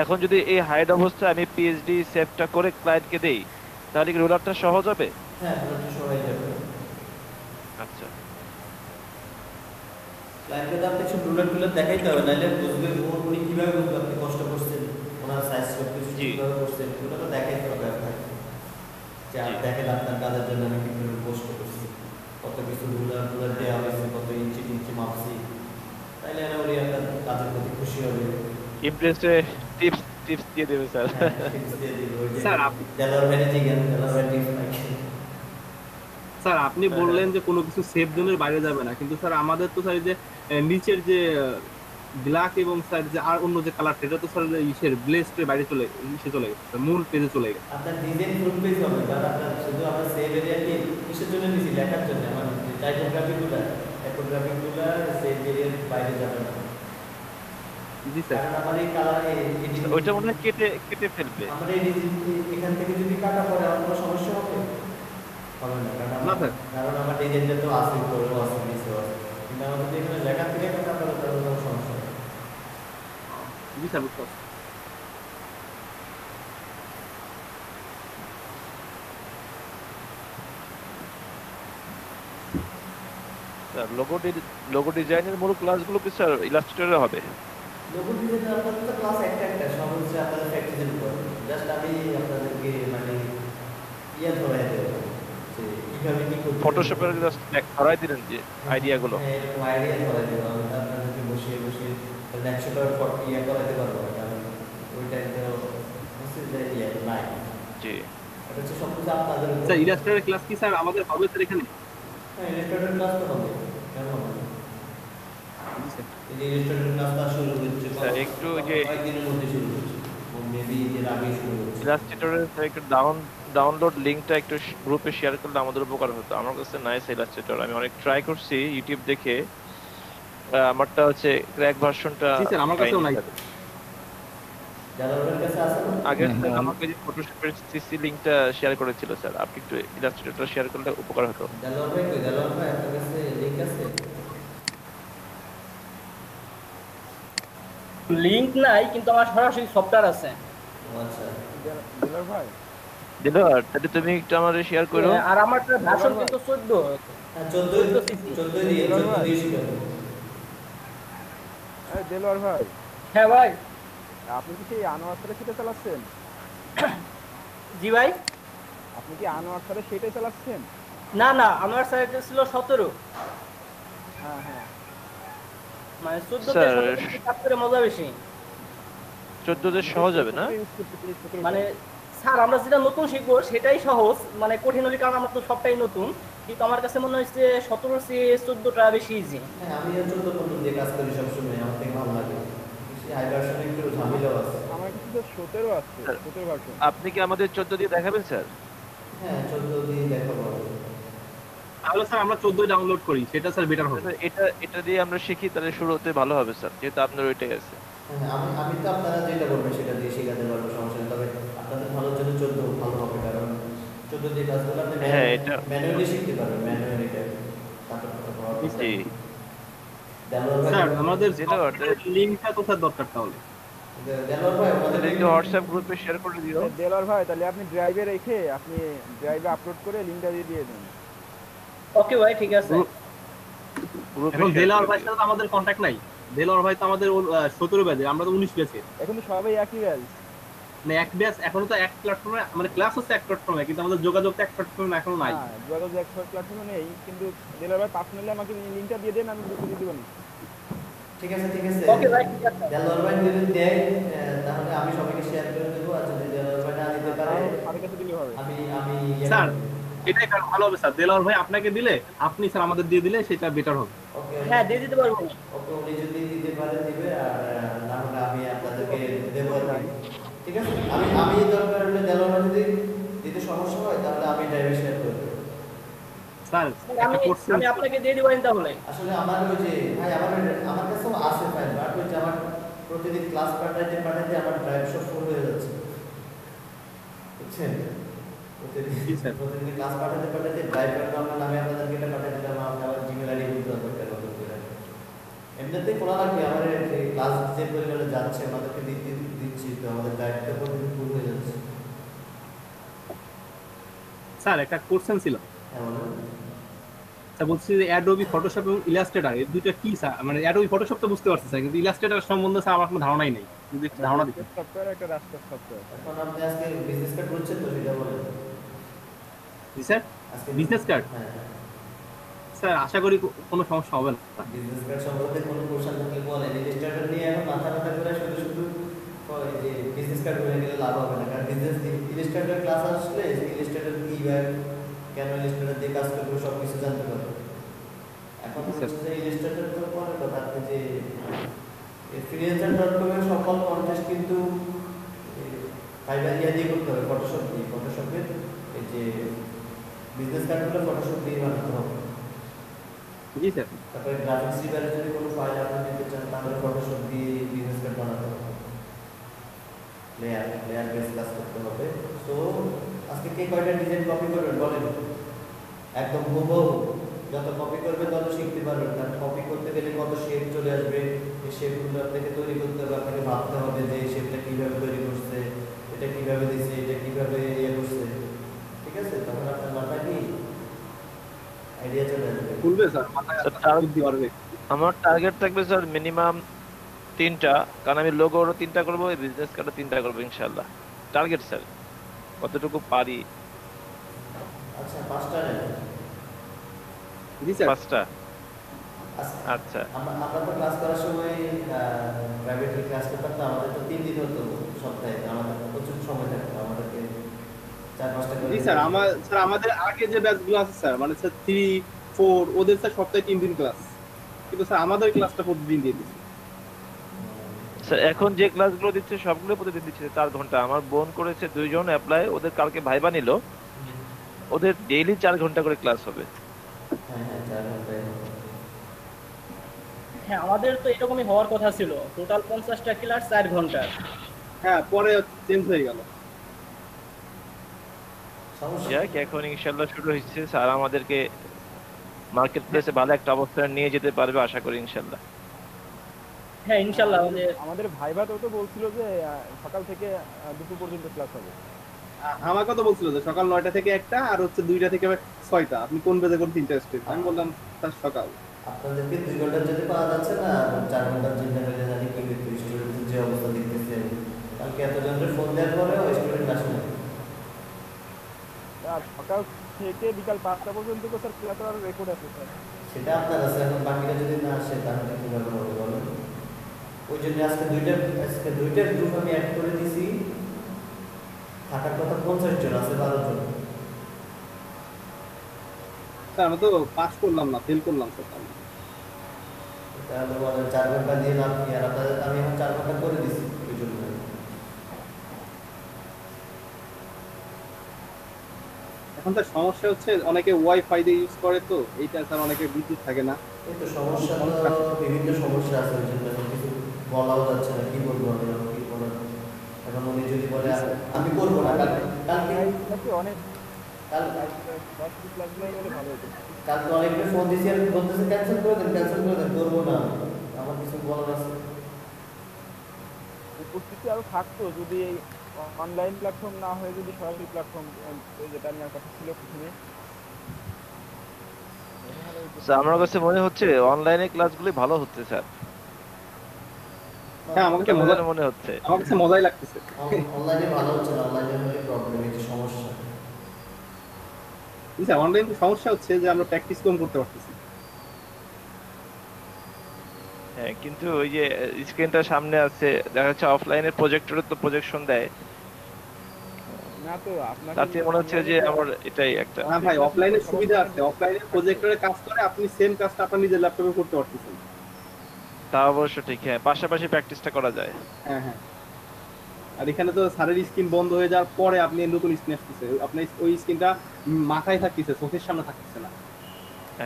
এখন যদি এই হাইড অবস্থায় আমি পিএইচডি সেভটা করে ক্লায়েন্টকে দেই তাহলে কি রোলারটা সহজ হবে? হ্যাঁ, এটা সবাই যাবে। আচ্ছা, ক্লায়েন্টকে তো আপনি কিছু রুলার দেখাইতে হবে, নাহলে বুঝবে উনি কীভাবে বুঝবে আপনি কষ্ট করছেন, ওনার সাইজ সব কিছু কীভাবে করছেন, ওগুলো তো দেখাইতে হবে আপনাকে। যে আপনি দেখেন আপনার কাজের জন্য আমি কীভাবে কষ্ট করছি, কত কিছু রুলার দেওয়া হয়েছে, কত ইঞ্চি মাপছি, তাইলে না উনি আপনার কাজের প্রতি খুশি হবে। ইমপ্রেসে টিপস দিয়ে দেবে স্যার। স্যার স্যার আপনি বললেন যে কোনো কিছু সেফ জোনের বাইরে যাবে না, কিন্তু স্যার আমাদের তো স্যার যে নিচের যে ব্ল্যাক এবং স্যার যে আর অন্য যে কালার সেটা তো স্যার ইসের ব্লেস্টের বাইরে চলে গেছে, মূল পেজে চলে গেছে। আপনার ডিজাইন ফুল পেজ হবে, কারণ আপনার শুধু আমরা সেভ এরিয়া কি কিসের জন্য নিছি, লেখার জন্য। আমার টাইপোগ্রাফিগুলো সেভ এরিয়ার বাইরে যাবে না। জি স্যার। কারণ আমার এই কালারে ওইটা মনে হয় কেটে ফেলবে। আমরা এই এখান থেকে যদি কাটা পড়ে আমার কোনো সমস্যা হবে না, কারণ আমার ডিজাইনটা তো আছে, উপরেও আছে, নিচেও আছে। কিন্তু আমার যদি এখানে লেখা থেকে কাটা পড়ে তাহলে কোনো সমস্যা হবে। জি স্যার, বুঝতে পারছি। স্যার লোগো ডিজাইনের মূল ক্লাসগুলো কি স্যার ইলাস্ট্রেটরে হবে? লোগো ডিজাইনের আপনাদের তো ক্লাস একটা সব হচ্ছে আপনাদের প্র্যাকটিসের উপর। জাস্ট আমি আপনাদেরকে মানে ধরাই দেব যে কিভাবে কি করতে, ফটোশপের জাস্ট ধরাই দিলেন যে আইডিয়াগুলো। হ্যাঁ, এরকম আইডিয়া ধরাই দেব। আমি আপনাদেরকে বসিয়ে ন্যাচারাল ফটো করাতে পারবো, কারণ ওই টাইমটা হচ্ছে যে নাই। জি, এটা হচ্ছে সব কিছু আপনাদের উপর। স্যার ইলাস্ট্রেটরের ক্লাস কি স্যার আমাদের হবে স্যার এখানে? হ্যাঁ, ইলাস্ট্রেটর ক্লাস তো হবে, কেন হবে না? এই যে ইলাস্ট্রেটর ক্লাসটা শুরু হচ্ছে একটু যে কয়েকদিনের মধ্যে শুরু হচ্ছে, মেবি এর আগে শুরু হচ্ছে। ইলাস্ট্রেটরের একটু ডাউনলোড লিংকটা একটু গ্রুপে শেয়ার করলে আমাদের উপকার হতো। আমার কাছে নাইস ইলাস্ট্রেটর, আমি অনেক ট্রাই করছি ইউটিউব দেখে। আমারটা হচ্ছে ক্র্যাক ভার্সনটা। জি স্যার, আমার কাছেও নাই। জালালের কাছে আছে না? আগে আমাকে যে ফটোশপের সিসি লিংকটা শেয়ার করেছিল স্যার, আপনি একটু ইলাস্ট্রেটরটা শেয়ার করলে উপকার হতো। জালাল ভাই আপনার কাছে লিংক আছে? লিংক নাই, কিন্তু আমার সরাসরি সফটওয়্যার আছে। আচ্ছা, দিলার ভাই দিলার, তাহলে তুমি একটু আমারে শেয়ার করো। আর আমারটা ভার্সন কিন্তু 14। হ্যাঁ, 14 দিয়ে শিখাবো। এই দিলার ভাই, হ্যাঁ ভাই। আপনি কি সেই আনোয়ার স্যারের সেটা চালাচ্ছেন? জি ভাই। আপনি কি আনোয়ার স্যারের সেটাই চালাচ্ছেন? না না, আমার সাইজ ছিল 17। হ্যাঁ হ্যাঁ, মানে 14 তে কাজ করে মজা বেশি। 14 তে সহজ হবে না? মানে স্যার আমরা যেটা নতুন শিখবো সেটাই সহজ, মানে কঠিন হলে, কারণ আমরা তো সবটাই নতুন। কিন্তু আমার কাছে মনে হচ্ছে 17 চেয়ে 14টা বেশি ইজি। হ্যাঁ, আমি 14 দিয়ে কাজ করি সবসময়, আমার থেকে ভালো লাগে। হাই ভার্সনে একটু ঝামেলাও আছে। আমার কাছে তো 17 আছে, 17 ভার্সন। আপনি কি আমাদের 14 দিয়ে দেখাবেন স্যার? হ্যাঁ, 14 দিয়ে দেখাবো। তাহলে স্যার আমরা 14 ডাউনলোড করি, সেটা স্যার বেটার হবে। এটা দিয়ে আমরা শিখি, তাহলে শুরু হতে ভালো হবে স্যার, যেহেতু আপনার ওইটাই আছে। হ্যাঁ, আমি তো আপনারা যেটা বলবেন সেটা দিয়ে শেখাতে পারবো, সমস্যা নেই। তবে আপনাদের ভালোর জন্য 14 ভালো হবে, কারণ 14 দিয়ে কাজগুলো আপনি ম্যানুয়ালি শিখতে পারবেন, ম্যানুয়ালি জি। স্যার আমাদের লিংকটা কোথায় দরকার তাহলে? দেলোয়ার ভাই আমাদের একটু হোয়াটসঅ্যাপ গ্রুপে শেয়ার করে দিও। দেলোয়ার ভাই, তাহলে আপনি ড্রাইভে রেখে আপনি ড্রাইভে আপলোড করে লিংকটা দিয়ে দেন। ওকে ভাই, ঠিক আছে। এখন দেলোয়ার ভাই সাথে আমাদের কন্টাক্ট নাই। দেলোয়ার ভাই তো আমাদের 17 ব্যাচে, আমরা তো 19 ব্যাচে। এখন তো সবাই একই ব্যাচ। মানে এক ব্যাচ, এখনো তো এক প্ল্যাটফর্মে, মানে ক্লাস হচ্ছে এক প্ল্যাটফর্মে, কিন্তু আমাদের যোগাযোগ তো এক প্ল্যাটফর্মে এখনো নাই। হ্যাঁ, যোগাযোগ এক প্ল্যাটফর্মে নেই, কিন্তু দেলোয়ার ভাই পার্সোনালি আমাকে লিংকটা দিয়ে দেন, আমি গ্রুপে দিয়ে দেব। ঠিক আছে, ঠিক আছে। ওকে ভাই, ঠিক আছে। দেলোয়ার ভাই যদি দেয় তাহলে আমি সবাইকে শেয়ার করে দেবো, আর যদি দেলোয়ার ভাই না দিতে পারে আমার কাছে দিলে হবে। আমি স্যার এটাই ভালো হবে স্যার, দেলোয়ার ভাই আপনাকে দিলে, আপনি স্যার আমাদের দিয়ে দিলে সেটা বেটার হবে। হ্যাঁ, দিয়ে দিতে পারবো। ওকে, উনি যদি দিতে পারে দিবে, আর না হলে আমি আপনাদেরকে দেবো আর কি। ঠিক আছে, আমি দরকার হলে দেলোয়ার ভাই যদি দিতে সমস্যা হয় তাহলে আমি ড্রাইভে শেয়ার করে দেবো। স্যার আমি আপনাকে দিয়ে দিবেন তাহলে। আসলে আমার ওই যে ভাই আমার কাছেও আছে ফাইল, বাট ওই যে আমার প্রতিদিন ক্লাস পাঠাইতে আমার ড্রাইভ সব ফুল হয়ে যাচ্ছে, বুঝছেন? প্রতিদিন ক্লাস পাঠাতে ড্রাইভার নামে আপনাদেরকে এটা পাঠিয়ে দিলাম, আমি আবার জিমেল আইডি দিতে হবে। এমনিতেই খোলা লাগবে, আমার ক্লাস যে পরিমাণে যাচ্ছে আমাদেরকে দিচ্ছি, তো আমাদের ড্রাইভটা প্রতিদিন ফুল হয়ে যাচ্ছে। স্যার একটা কোশ্চেন ছিল। হ্যাঁ, বলুন। স্যার বলছি যে অ্যাডোবি ফটোশপ এবং ইলাস্ট্রেটর এই দুইটা কি স্যার? মানে অ্যাডোবি ফটোশপ তো বুঝতে পারছি স্যার, কিন্তু ইলাস্ট্রেটর সম্বন্ধে স্যার আমার কোনো ধারণাই নেই, যদি একটু ধারণা দিতেন। সফটওয়্যার একটা রাস্টার সফটওয়্যার। এখন আপনি আজকে বিজনেস কার্ড করছেন তো সেটা বলেন। জি স্যার, বিজনেস কার্ড। হ্যাঁ স্যার আশা করি কোনো সমস্যা হবে না। বিজনেস কার্ড সম্পর্কে কোনো কোশ্চেন থাকলে বলেন। রেজিস্টারটা নিয়ে এখন মাথা করে শুধু যে বিজনেস কার্ড করে গেলে লাভ হবে না, কারণ বিজনেস ইলাস্ট্রেটর ক্লাস আসলে ইলাস্ট্রেটর কি কেন ইলাস্ট্রেটর দিয়ে কাজ করবে সব কিছু জানতে পারবে। এখন হচ্ছে যে ইলাস্ট্রেটর তো পরে কথা, আপনি যে freelancer.com এর সকল কন্টেস্ট কিন্তু ফাইবার দিয়ে করতে হবে, ফটোশপ দিয়ে। ফটোশপের এই যে বিজনেস কার্ডগুলো ফটোশপ দিয়ে বানাতে হবে। জি স্যার। তারপরে গ্রাফিক্স ডিজাইনের যদি কোনো ফাইল আপনি নিতে চান তাহলে ফটোশপ দিয়ে বিজনেস কার্ড বানাতে হবে, লেয়ার বেস কাজ করতে হবে। সো আজকে কে কয়টা ডিজাইন কপি করবেন বলেন? একদম হুবহু যত কপি করবে তত শিখতে পারবেন। কারণ কপি করতে গেলে কত শেপ চলে আসবে, এই শেপগুলো আপনাকে তৈরি করতে হবে, আপনাকে ভাবতে হবে যে এই শেপটা কীভাবে তৈরি করছে, এটা কীভাবে দিচ্ছে, এটা কীভাবে ইয়ে করছে, ঠিক আছে? তখন আপনার মাথায় কি আইডিয়া চলে আসবে। খুলবে স্যার, মাথায় বুদ্ধি পারবে। আমার টার্গেট থাকবে স্যার মিনিমাম 3টা, কারণ আমি লোগোরও 3টা করবো, বিজনেস কার্ডও 3টা করবো ইনশাআল্লাহ। টার্গেট স্যার, কতটুকু পারি। আচ্ছা 5টা নেন। জি স্যার। 5টা, আচ্ছা। আমরা তো ক্লাস করার সময় প্রাইভেটলি ক্লাস করতাম, তো আমাদের তো 3 দিন হতো সপ্তাহে, আমাদের প্রচুর সময় থাকতো, আমাদেরকে 4-5টা করে। জি স্যার, আমাদের আগে যে ব্যাচগুলো আছে স্যার, মানে স্যার 3, 4 ওদের স্যার সপ্তাহে 3 দিন ক্লাস, কিন্তু স্যার আমাদের ক্লাসটা প্রতিদিন দিয়ে দিচ্ছে। স্যার এখন যে ক্লাসগুলো দিচ্ছে সবগুলো প্রতিদিন দিচ্ছে 4 ঘন্টা। আমার বোন করেছে 2 জন অ্যাপ্লাই, ওদের কালকে ভাইবা নিল, ওদের ডেইলি 4 ঘন্টা করে ক্লাস হবে। হ্যাঁ হ্যাঁ 4 ঘন্টায়। হ্যাঁ, আমাদের তো এরকমই হওয়ার কথা ছিল, টোটাল 50টা ক্লাস 4 ঘন্টা। হ্যাঁ, পরে চেঞ্জ হয়ে গেল। যাক, এখন ইনশাআল্লাহ শুরু হয়েছে। স্যার আমাদেরকে মার্কেট প্লেসে ভালো একটা অবস্থানে নিয়ে যেতে পারবে আশা করি ইনশাআল্লাহ। হ্যাঁ ইনশাআল্লাহ। আমাদের ভাইভাতেও তো বলছিল যে সকাল থেকে দুপুর পর্যন্ত ক্লাস হবে। আমাকে তো বলছিল যে সকাল 9টা থেকে 1টা আর হচ্ছে 2টা থেকে 6টা, আপনি কোন বেজে কোন 3টা স্টেজ। আমি বললাম স্যার সকাল। আপনাদেরকে 2 ঘন্টার জন্য পাওয়া যাচ্ছে না, 4 ঘন্টার জন্য হলে জানি কি স্টুডেন্টের যে অবস্থা দেখতেছি আমি। কালকে এতজনের ফোন দেওয়ার পরেও স্টুডেন্ট আসে না। আর সকাল থেকে বিকাল 5টা পর্যন্ত তো স্যার ক্লাস আর রেকর্ড আছে স্যার। সেটা আপনার আছে, এখন বাকিরা যদি না আসে তাহলে কিভাবে হবে বলেন? ওই জন্য আজকে দুইটা গ্রুপ আমি অ্যাড করে দিছি, থাকার কথা 50 জন আছে, 12 জন। স্যার আমি তো পাস করলাম না, ফেল করলাম স্যার। তাহলে বলেন 4 ঘন্টা দিয়ে লাভ কি? আর আমি এখন 4 ঘন্টা করে দিছি ওই জন্য। এখন তো সমস্যা হচ্ছে অনেকে ওয়াইফাই দিয়ে ইউজ করে, তো এইটা স্যার অনেকে বিদ্যুৎ থাকে না। এই তো সমস্যা, তো বিভিন্ন সমস্যা আছে, ওই জন্য এখন কিছু বলাও যাচ্ছে না। কি বলবো আমি, কি বলার? এখন উনি যদি বলে আমি করবো না, কালকে অনেক কালকে ক্লাসগুলো হলে ভালো হতো। কালকে অনেকটা ফোন দিয়েছি, আমি বলতেছে ক্যান্সেল করে দেন, করবো না। আমার কিছু বলার আছে। উপস্থিতি আরো থাকতো যদি এই অনলাইন প্ল্যাটফর্ম না হয়ে যদি সরাসরি প্ল্যাটফর্ম যেটা নেওয়ার কথা ছিল প্রথমে। স্যার আমার কাছে মনে হচ্ছে অনলাইনে ক্লাসগুলো ভালো হচ্ছে স্যার। হ্যাঁ, আমার কাছে মনে হচ্ছে, আমার কাছে মজাই লাগতেছে। অনলাইনে ভালো হচ্ছে না, অনলাইনে হলে প্রবলেম, এই যে সমস্যা। স্যার অনলাইনে সমস্যা হচ্ছে যে আমরা প্র্যাকটিস কম করতে পারতেছি। হ্যাঁ, কিন্তু ওই যে স্ক্রিনটা সামনে আছে, দেখা যাচ্ছে অফলাইনের প্রজেক্টরে তো প্রজেকশন দেয় না, তো আপনার তাতে মনে হচ্ছে যে আমার এটাই একটা। হ্যাঁ ভাই, অফলাইনে সুবিধা আছে, অফলাইনে প্রজেক্টরে কাজ করে আপনি সেম কাজটা আপনার নিজের ল্যাপটপে করতে পারতেছেন। তা অবশ্য ঠিক, হ্যাঁ, পাশাপাশি প্র্যাকটিসটা করা যায়। হ্যাঁ হ্যাঁ। আর এখানে তো স্যারের স্ক্রিন বন্ধ হয়ে যাওয়ার পরে আপনি নতুন স্ক্রিন আসতেছে, আপনার ওই স্ক্রিনটা মাথায় থাকতেছে, চোখের সামনে থাকতেছে না।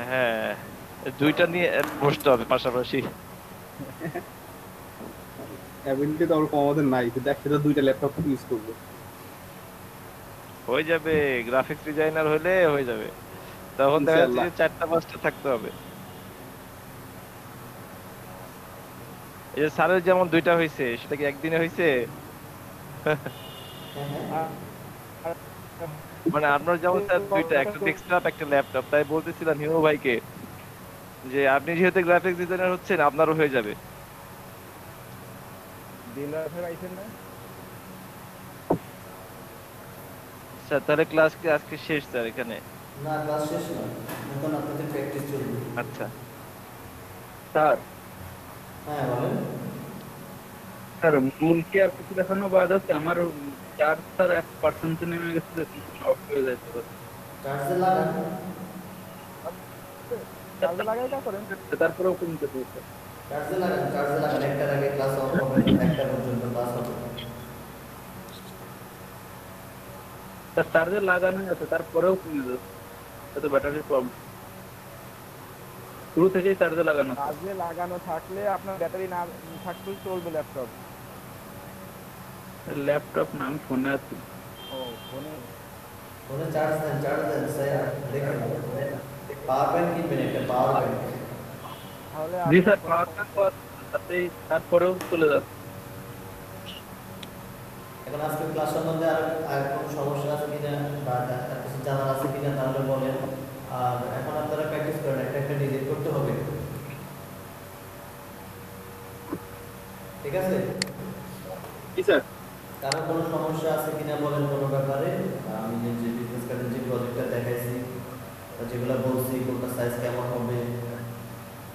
হ্যাঁ, দুইটা নিয়ে বসতে হবে পাশাপাশি। অ্যাবিলিটি তো ওরকম আমাদের নাই, কিন্তু একসাথে 2টা ল্যাপটপ ইউজ করবো। হয়ে যাবে, গ্রাফিক্স ডিজাইনার হলে হয়ে যাবে। তখন দেখা যাচ্ছে যে 4টা-5টা থাকতে হবে। এই যে স্যারের যেমন 2টা হয়েছে, সেটা কি একদিনে হয়েছে? মানে আপনার যেমন স্যার 2টা, একটা ডেস্কটপ একটা ল্যাপটপ, তাই বলতেছিলাম হিমু ভাইকে যে আপনি যেহেতু গ্রাফিক্স ডিজাইনার হচ্ছেন আপনারও হয়ে যাবে। স্যার তাহলে ক্লাস কি আজকে শেষ স্যার এখানে? না, ক্লাস শেষ না, এখন আপনাদের প্র্যাকটিস চলবে। আচ্ছা স্যার। হ্যাঁ বলেন। স্যার মূল কি আর কিছু দেখানো বাদ আছে? আমার চার্জ স্যার 1% নেমে গেছে, অফ হয়ে যাচ্ছে। চার্জে লাগান, চার্জে লাগাই তা করেন, তারপরেও কমতে পারে। চার্জে লাগান একটার আগে ক্লাস অফ হবে, একটা পর্যন্ত ক্লাস হবে। তার চার্জার লাগানো আছে তারপরেও কমে যাচ্ছে, এত ব্যাটারির প্রবলেম। শুরু থেকেই চার্জে লাগানো। চার্জে লাগানো থাকলে আপনার ব্যাটারি না থাকলেও চলবে ল্যাপটপ। ল্যাপটপ না, আমি ফোনে আছি। ও ফোনে চার্জ দেন স্যার, দেখেন পাওয়ার ব্যাংক কিনবেন, একটা পাওয়ার ব্যাংক। তাহলে জি স্যার, পাওয়ার ব্যাংক তাতেই তারপরেও চলে যাচ্ছে। এখন আজকে ক্লাস সম্বন্ধে আর কোনো সমস্যা আছে কিনা বা কিছু জানার আছে কিনা তাহলে বলেন। আর এখন আপনারা প্র্যাকটিস করেন, একটা একটা ডিজাইন করতে হবে, ঠিক আছে? জি স্যার। কারো কোনো সমস্যা আছে কিনা বলেন কোনো ব্যাপারে। আমি যে বিজনেস কার্ডের যে প্রজেক্টটা দেখাইছি বা যেগুলো বলছি, কোনটা সাইজ কেমন হবে,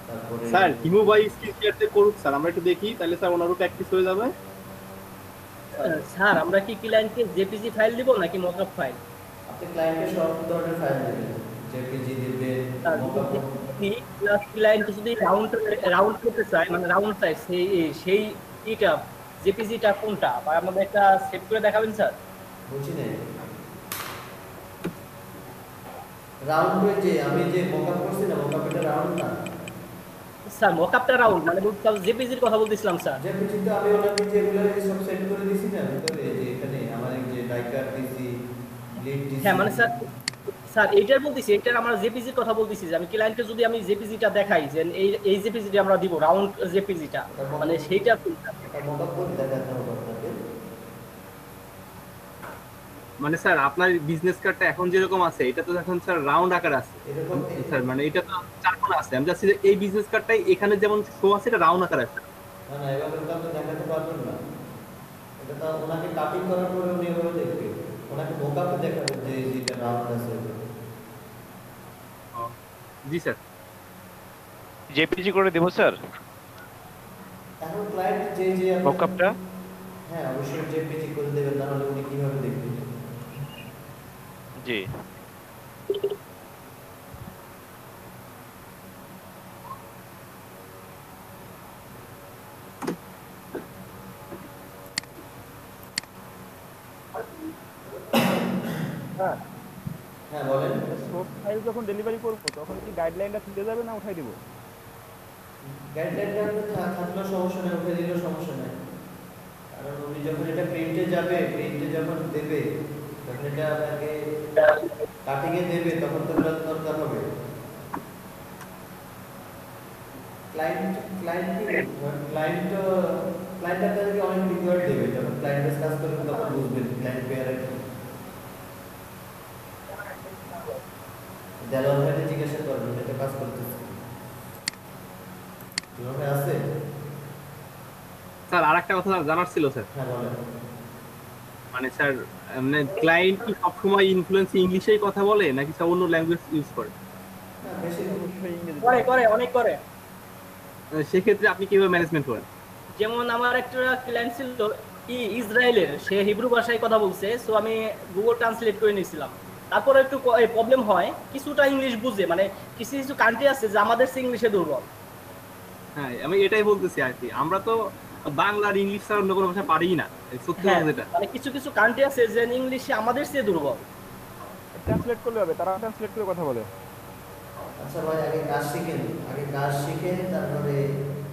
তারপরে স্যার হিমু ভাই স্কিল শেয়ারতে করুক স্যার, আমরা একটু দেখি, তাহলে স্যার ওনারও প্র্যাকটিস হয়ে যাবে। স্যার আমরা কি ক্লায়েন্টকে জেপিজি ফাইল দিব নাকি মকআপ ফাইল? আপনি ক্লায়েন্টকে সব ধরনের ফাইল দেবেন, জেপিজি দিবেন, মকআপ। ক্লায়েন্ট যদি রাউন্ড করতে চায়, মানে রাউন্ড সাইজ, সেই ইটা জেপিজিটা কোনটা বা আমাদের একটা সেট করে দেখাবেন স্যার? বুঝি নাই। রাউন্ড হয়ে যে আমি যে মকআপ করছি না, মকআপ এটা রাউন্ড না স্যার। মকআপটা রাউন্ড, মানে জেপিজির কথা বলতেছিলাম স্যার। জেপিজি তো আমি ওনাকে যেগুলো সব সেট করে দিছি না ভিতরে, যে এখানে আমার এই যে ডাইকার দিছি, লিড দিছি। হ্যাঁ মানে স্যার, এইটার বলতেছি, এইটার আমরা জেপিজির কথা বলতেছি যে আমি ক্লায়েন্টকে যদি আমি জেপিজিটা দেখাই যে এই জেপিজিটা আমরা দিব, রাউন্ড জেপিজিটা, মানে সেইটা মকআপ করে দেখাতে হবে আপনাকে। মানে স্যার আপনার বিজনেস কার্ডটা এখন যেরকম আছে, এটা তো এখন স্যার রাউন্ড আকার আছে স্যার, মানে এটা তো চারকোনা আছে। আমি চাচ্ছি যে এই বিজনেস কার্ডটাই এখানে যেমন শো আছে, এটা রাউন্ড আকার আছে। না না, এভাবে তো আপনি দেখাতে পারবেন না। এটা তো ওনাকে কাটিং করার পরে উনি এভাবে দেখবে, ওনাকে মকআপে দেখাবেন যে যেটা রাউন্ড আছে। জি স্যার। জেপিজি করে দেব স্যার এখন ক্লায়েন্ট যে মকআপটা। হ্যাঁ অবশ্যই জেপিজি করে দেবেন, তাহলে উনি কিভাবে দেখবেন? জি হ্যাঁ বলেন। সোর্স ফাইল যখন ডেলিভারি করব তখন কি গাইডলাইনটা থেকে যাবে না উঠাই দিব? গাইডলাইনটা থাকলেও সমস্যা নেই, উঠে দিলেও সমস্যা নেই। কারণ উনি যখন এটা প্রিন্টে যাবে, প্রিন্টে যখন দেবে, তখন এটা আপনাকে কাটিংয়ে দেবে, তখন তো ওটা দরকার হবে। ক্লায়েন্ট আপনাদেরকে অনেক রিকোয়ার্ড দেবে, যখন ক্লায়েন্ট বেস কাজ করবেন তখন বুঝবেন ক্লায়েন্ট পেয়ার কি। দেওয়াল ভাইকে জিজ্ঞাসা করবেন এটা কাজ করতেছে কিভাবে আছে। স্যার আরেকটা কথা জানার ছিল স্যার। হ্যাঁ বলেন। মানে স্যার মানে ক্লায়েন্ট কি সবসময় ইনফ্লুয়েন্স ইংলিশেই কথা বলে নাকি স্যার অন্য ল্যাঙ্গুয়েজ ইউজ করে? করে অনেক করে। সেক্ষেত্রে আপনি কিভাবে ম্যানেজমেন্ট করেন? যেমন আমার একটা ক্লায়েন্ট ছিল ইসরায়েলের, সে হিব্রু ভাষায় কথা বলছে, সো আমি গুগল ট্রান্সলেট করে নিয়েছিলাম। তারপরে একটু প্রবলেম হয়, কিছুটা ইংলিশ বুঝে, মানে কিছু কিছু কান্ট্রি আছে যে আমাদের সে ইংলিশে দুর্বল। হ্যাঁ আমি এটাই বলতেছি আর কি, আমরা তো বাংলা আর ইংলিশ ছাড়া অন্য কোনো ভাষা পারি না, সত্যি কথা যেটা। মানে কিছু কিছু কান্ট্রি আছে যে ইংলিশে আমাদের চেয়ে দুর্বল। ট্রান্সলেট করলে হবে, তারা ট্রান্সলেট করে কথা বলে। আচ্ছা ভাই, আগে কাজ শিখেন, তারপরে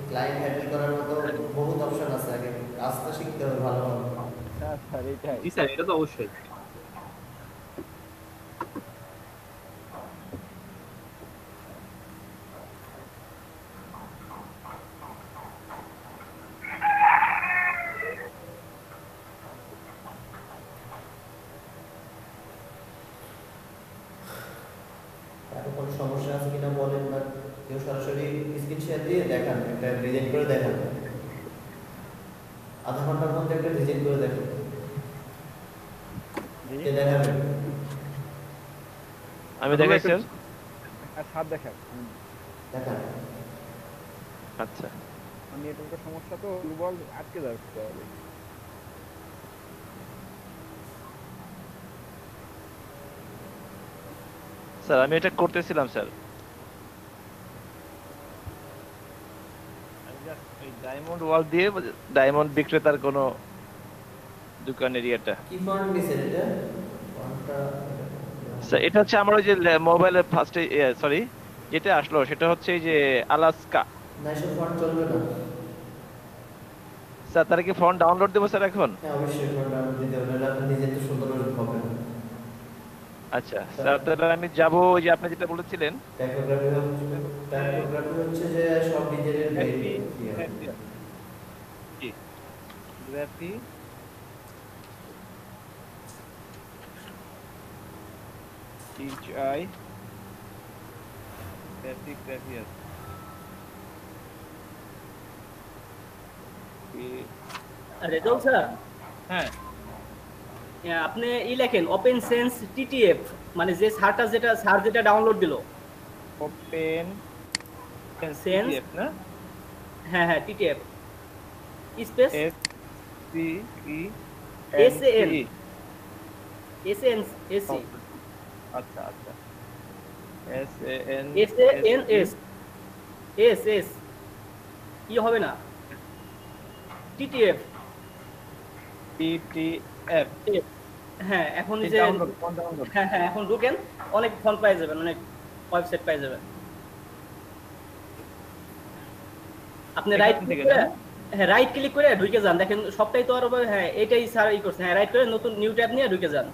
ক্লায়েন্ট হ্যান্ডেল করার মতো বহুত অপশন আছে, আগে কাজটা শিখতে হবে ভালোভাবে। হ্যাঁ স্যার এইটাই। জি স্যার, এটা তো অবশ্যই। কারো কোনো সমস্যা আছে কিনা বলেন, বা কেউ সরাসরি স্ক্রিন শেয়ার দিয়ে দেখান, একটা ডিজাইন করে দেখান, আধা ঘন্টার মধ্যে একটা ডিজাইন করে দেখান। দেখাবেন? আমি দেখাই স্যার। আর সাত দেখান। দেখান। আচ্ছা নেটওয়ার্কের সমস্যা তো, দুর্বল আটকে যাচ্ছে। স্যার আমি এটা করতেছিলাম স্যার। এই ডায়মন্ড ওয়াল দিয়ে ডায়মন্ড বিক্রেতার কোনো দোকান এরিয়াটা। কি ফন্ট নিছেন এটা? ফন্টটা স্যার এটা হচ্ছে আমার ওই যে মোবাইলের ফার্স্টে সরি যেটা আসলো সেটা হচ্ছে এই যে আলাস্কা। না, এসব ফন্ট চলবে না। স্যার তার কি ফন্ট ডাউনলোড দেবো স্যার এখন? হ্যাঁ, অবশ্যই ফন্ট ডাউনলোড দিতে হবে, নাহলে আপনি নিজে তো সুন্দর হবে না। আচ্ছা স্যার, তাহলে আমি যাবো ওই যে আপনি যেটা বলেছিলেন টাইপোগ্রাফি হচ্ছে যে সব ডিজাইনের জি গ্রাফি HI গ্রাফিয়াস রেজাউল স্যার, হ্যাঁ আপনি লেখেন ওপেন সেন্স টিটিএফ, মানে যে স্যার যেটা ডাউনলোড দিল। ওপেন সেন্স না? হ্যাঁ টিটিএফ স্পেস SCENC এসএনএস আচ্ছা এস কি হবে না, টিটিএফ হ্যাঁ। এখন যে হ্যাঁ এখন ঢুকেন, অনেক ফন্ট পাই যাবেন, অনেক ওয়েবসাইট পাই যাবেন। আপনি রাইট ক্লিক করে ঢুকে যান, দেখেন সবটাই তো আর হ্যাঁ এটাই স্যার করছে। হ্যাঁ রাইট করে নতুন নিউ ট্যাব নিয়ে ঢুকে যান।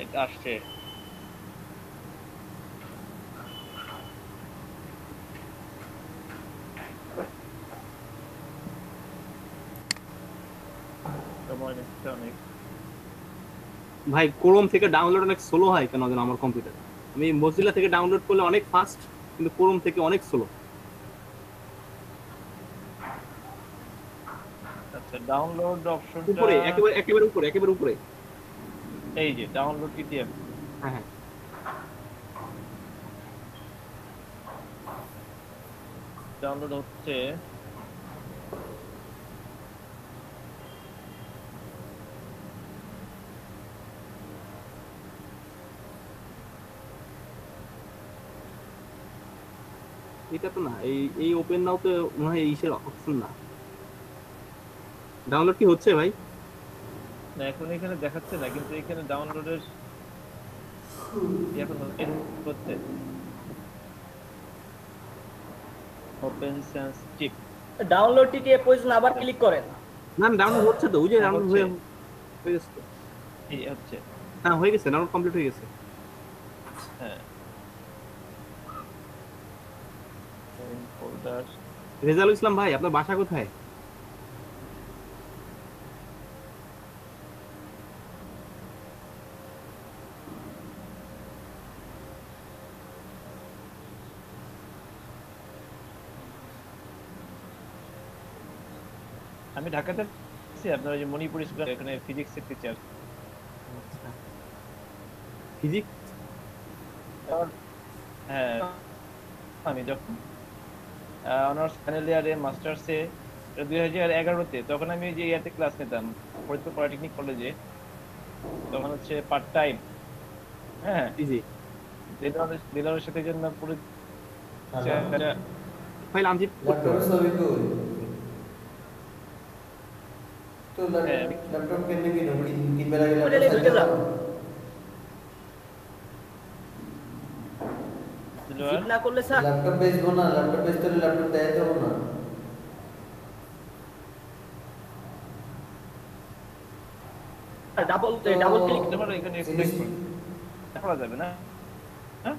এটা আসছে। ভাই ক্রোম থেকে ডাউনলোড অনেক স্লো হয় কেন যেন আমার কম্পিউটার। আমি মজিলা থেকে ডাউনলোড করলে অনেক ফাস্ট, কিন্তু ক্রোম থেকে অনেক স্লো। আচ্ছা ডাউনলোড অপশনটা উপরে একেবারে উপরে এই যে ডাউনলোড পিডিএফ। হ্যাঁ ডাউনলোড হচ্ছে। এটা তো না, এই ওপেন নাও তো মনে হয় ইসের অপশন না। ডাউনলোড কি হচ্ছে ভাই? না এখন এখানে দেখাচ্ছে না, কিন্তু এখানে ডাউনলোডের এখন হচ্ছে ওপেন সেন্স চিপ ডাউনলোড টিটিএফ পজিশন আবার ক্লিক করেন। না ডাউনলোড হচ্ছে তো, ওই যে ডাউনলোড হয়ে গেছে। এই হচ্ছে, হ্যাঁ হয়ে গেছে, ডাউনলোড কমপ্লিট হয়ে গেছে। হ্যাঁ ফোল্ডার। রেজাউল ইসলাম ভাই, আপনার বাসা কোথায়? আমি ঢাকাতে আছি, আপনার ওই যে মণিপুর স্কুল এখানে ফিজিক্সের টিচার। ফিজিক্স? হ্যাঁ আমি যখন অনার্স ফাইনাল ইয়ারে মাস্টার্সে 2011-তে, তখন আমি যে ইয়াতে ক্লাস নিতাম ফরিদপুর পলিটেকনিক কলেজে, তখন হচ্ছে পার্ট টাইম। হ্যাঁ দিলারের সাথে জন্য পুরো ফাইল আমজিত তো ল্যাপটপ কিনবে কিনবার আগে জিপ না করলে স্যার ল্যাপটপ বেচবো না, ল্যাপটপ বেচতে হলে ল্যাপটপ দেয় দেবো না। ডাবল ক্লিক এখানে দেখা যাবে না। হ্যাঁ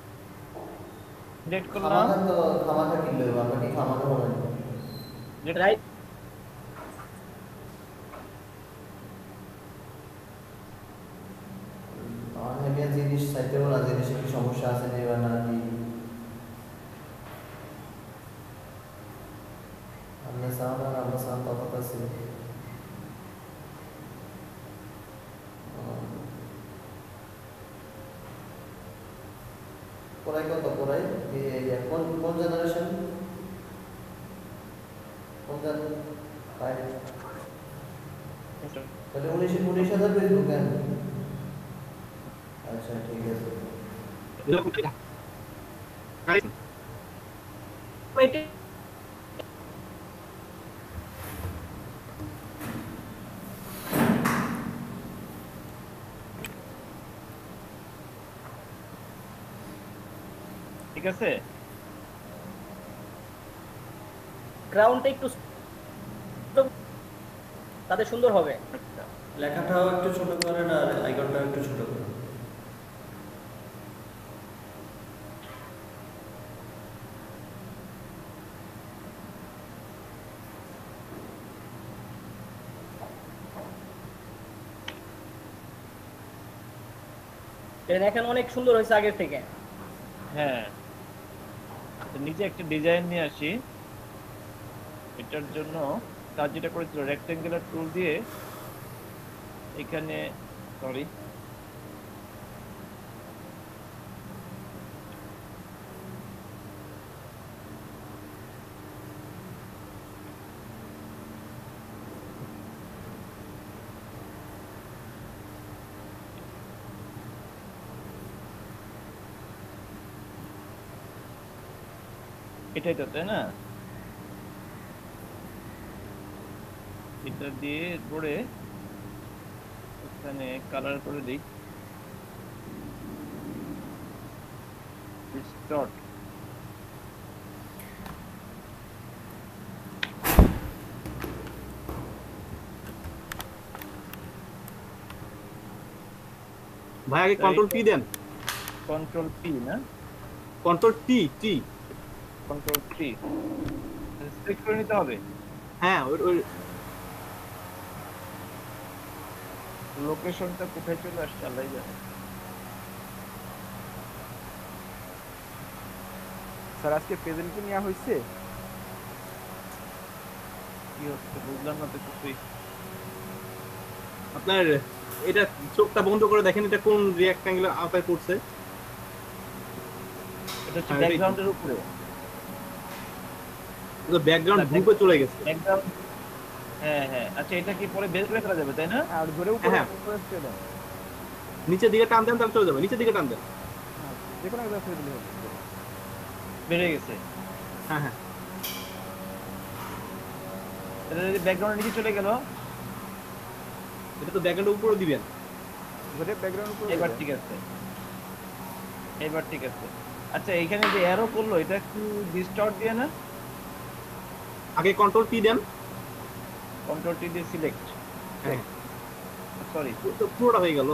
ডেট করলাম তো খামাখা কিনলে বাবা কি খামাখা বলেন রাইট। অনেক জিনিস চাইতে বলা, জিনিসের কি সমস্যা আছে না বা না কি আমরা সাউন্ড তফাৎ আছে। পড়াই কত পড়াই কোন কোন জেনারেশন, কোন স্যার। তাহলে 19,000 বেচবো কেন? আচ্ছা ঠিক আছে। ঠিক আছে, গ্রাউন্ডটা একটু তাদের সুন্দর হবে। লেখাটাও একটু ছোট করেন আর আইকনটাও একটু ছোট করেন। এখন অনেক সুন্দর হয়েছে আগের থেকে। হ্যাঁ, তো নিচে একটা ডিজাইন নিয়ে আসি। এটার জন্য কাজ যেটা করেছিল, রেক্টেঙ্গুলার টুল দিয়ে এখানে, সরি, এটাই তো, তাই না? এটা দিয়ে পরে এখানে কালার করে দিই, ডিস্টর্ট। ভাই আগে কন্ট্রোল টি দেন। কন্ট্রোল পি না, কন্ট্রোল টি টি কন্ট্রোল টি সিলেক্ট করে নিতে হবে। হ্যাঁ, ওই লোকেশনটা কোথায় চলে আসছে আল্লাহ জানে। স্যার আজকে প্রেজেন্ট কি নেওয়া হয়েছে? কি হচ্ছে বুঝলাম না তো কিছুই। আপনার এটা চোখটা বন্ধ করে দেখেন, এটা কোন রেক্ট্যাঙ্গুলার আওতায় পড়ছে। এটা হচ্ছে ব্যাকগ্রাউন্ডের উপরে, এটা ব্যাকগ্রাউন্ড গ্রুপে চলে গেছে। ব্যাকগ্রাউন্ড। হ্যাঁ হ্যাঁ, আচ্ছা এটা কি পরে বের করে ফেলা যাবে, তাই না? আর ধরে উপরে হ্যাঁ। উপরে ছেড়ে দাও। নিচের দিকে টান দেন তাহলে চলে যাবে, নিচের দিকে টান দেন। যে কোনো একটা ছেড়ে দিলে হবে। বেড়ে গেছে। হ্যাঁ হ্যাঁ, এটা যদি ব্যাকগ্রাউন্ডের নিচে চলে গেল, এটা তো ব্যাকগ্রাউন্ডের উপরে দিবেন। ধরে ব্যাকগ্রাউন্ড উপরে এবার ঠিক আছে, এবার ঠিক আছে। আচ্ছা এখানে যে অ্যারো করলো, এটা একটু ডিস্টর্ট দিয়ে না? আগে কন্ট্রোল টি দেন। কন্ট্রোল টি দিয়ে সিলেক্ট, হ্যাঁ সরি তো পুরোটা হয়ে গেল।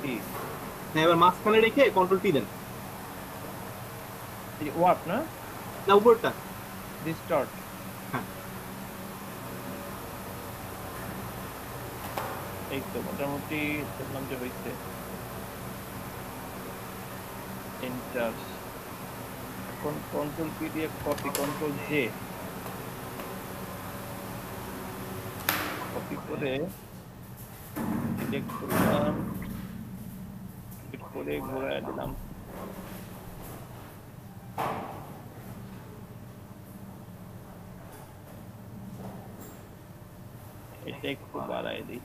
টি, হ্যাঁ, এবার মাঝখানে রেখে কন্ট্রোল টি দেন। এই ওয়ার্প না, না উপরটা ডিস্টর্ট। হ্যাঁ, এই তো মোটামুটি দেখলাম যে হয়েছে। এন্টার, এখন কন্ট্রোল পি দিয়ে কপি, কন্ট্রোল জে কপি করে সিলেক্ট করলাম, সিলেক্ট করে ঘোরায় দিলাম। এটা একটু বাড়ায় দিই।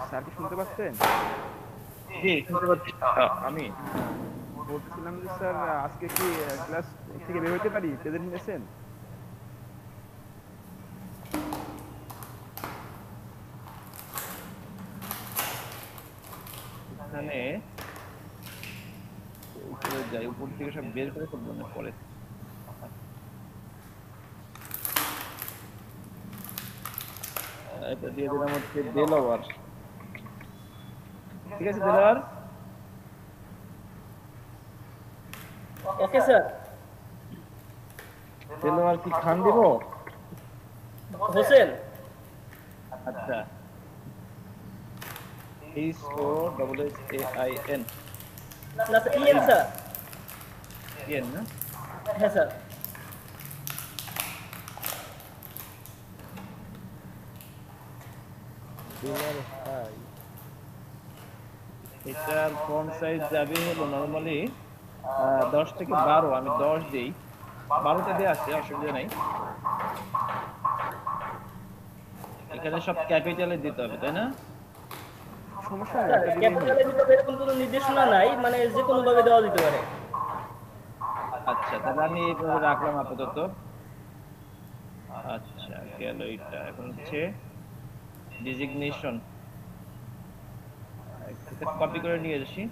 স্যার কি শুনতে পাচ্ছেন? জি শুনতে পাচ্ছি। আমি বলতেছিলাম যে স্যার আজকে কি ক্লাস থেকে বের হতে পারি? প্রেজেন্ট নিয়েছেন? এখানে উপরে যাই, উপর থেকে সব বের করে সব মনে পড়ে। এটা দিয়ে দিলাম হচ্ছে দেলোয়ার। ঠিক আছে দেলোয়ার, ওকে স্যার। দেলোয়ার কি খান দিব? হোসেন। আচ্ছা, HOSSAIN না স্যার, ইএন স্যার। ইয়েন না? হ্যাঁ স্যার। এটার ফন্ট সাইজ যাবে হলো নরমালি 10 থেকে 12। আমি 10 দেই, 12তে দিয়ে আছে, অসুবিধা নাই। এখানে সব ক্যাপিটালে দিতে হবে তাই না? সমস্যা নেই, স্যার একটা দিলেই হবে। ক্যাপিটালে দিতে হবে এরকম কোনো নির্দেশনা নাই, মানে যে কোনো ভাবে দেওয়া যেতে পারে। আচ্ছা তাহলে আমি এইভাবে রাখলাম আপাতত। আচ্ছা গেল এটা। এখন হচ্ছে ডিজিগনেশন, কপি করে নিয়ে আসি।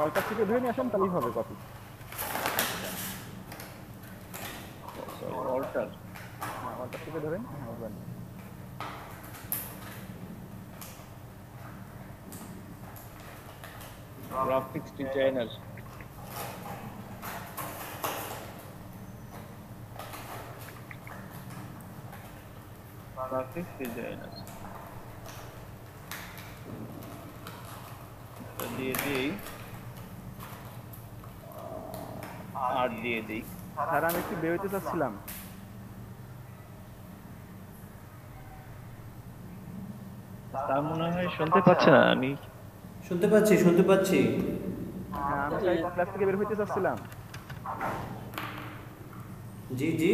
অল্টার থেকে ধরে নিয়ে আসেন, তাহলেই হবে কপি। অল্টার অল্টার থেকে ধরেন, হ্যাঁ ওখানে। গ্রাফিক্স ডিজাইনার, গ্রাফিক্স ডিজাইনার দিয়ে দিই, আর দিয়ে দিই। স্যার আমি একটু বেরোতে চাচ্ছিলাম। তা মনে হয় শুনতে পাচ্ছে না। আমি শুনতে পাচ্ছি, শুনতে পাচ্ছি। হ্যাঁ আমি স্যার ক্লাস থেকে বের হইতে চাচ্ছিলাম। জি জি,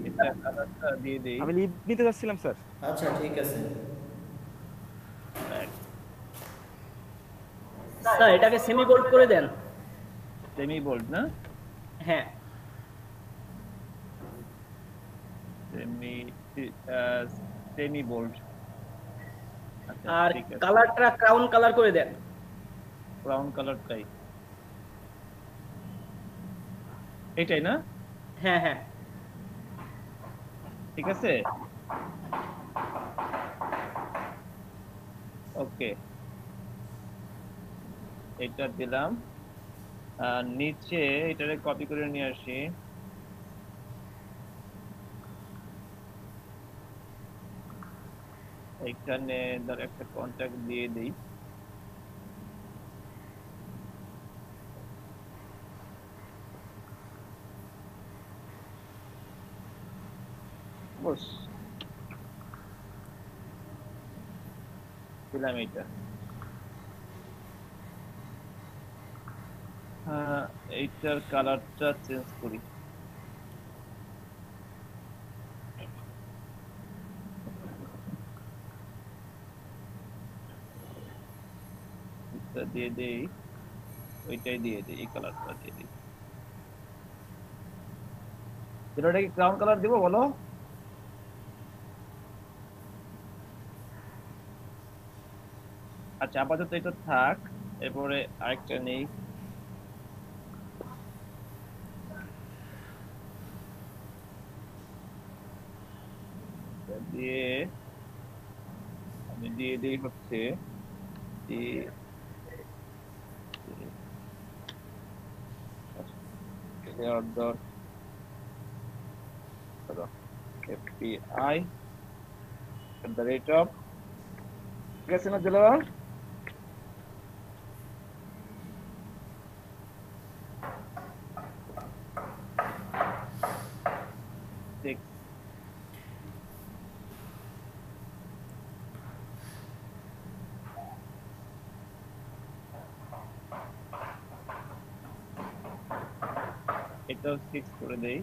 এটা কালারটা দিয়ে দেই। আমি লিভ নিতে চাচ্ছিলাম স্যার। আচ্ছা ঠিক আছে। স্যার এটাকে সেমি বোল্ড করে দেন। সেমি বোল্ড না? হ্যাঁ সেমি সেমি বোল্ড। আচ্ছা আর ঠিক আছে, কালারটা ক্রাউন কালার করে দেন। ব্রাউন কালারটাই এইটাই না? হ্যাঁ হ্যাঁ ঠিক আছে ওকে, এটা দিলাম। আর নিচে এটারে কপি করে নিয়ে আসি। এখানে ধর একটা কন্টাক্ট দিয়ে দিই। বস দিলাম এটা। এইটার কালারটা চেঞ্জ করি। এটা দিয়ে দেই, ওইটাই দিয়ে দিই, এই কালারটা দিয়ে দিই। এটা কি ক্রাউন কালার দিব বলো? আচ্ছা আপাতত এটা থাক, এরপরে আরেকটা নেই। দিয়ে আমি দিয়ে দিই হচ্ছে FPI at the rate of, ঠিক আছে না দিলাম? এটাও 6 করে দেই।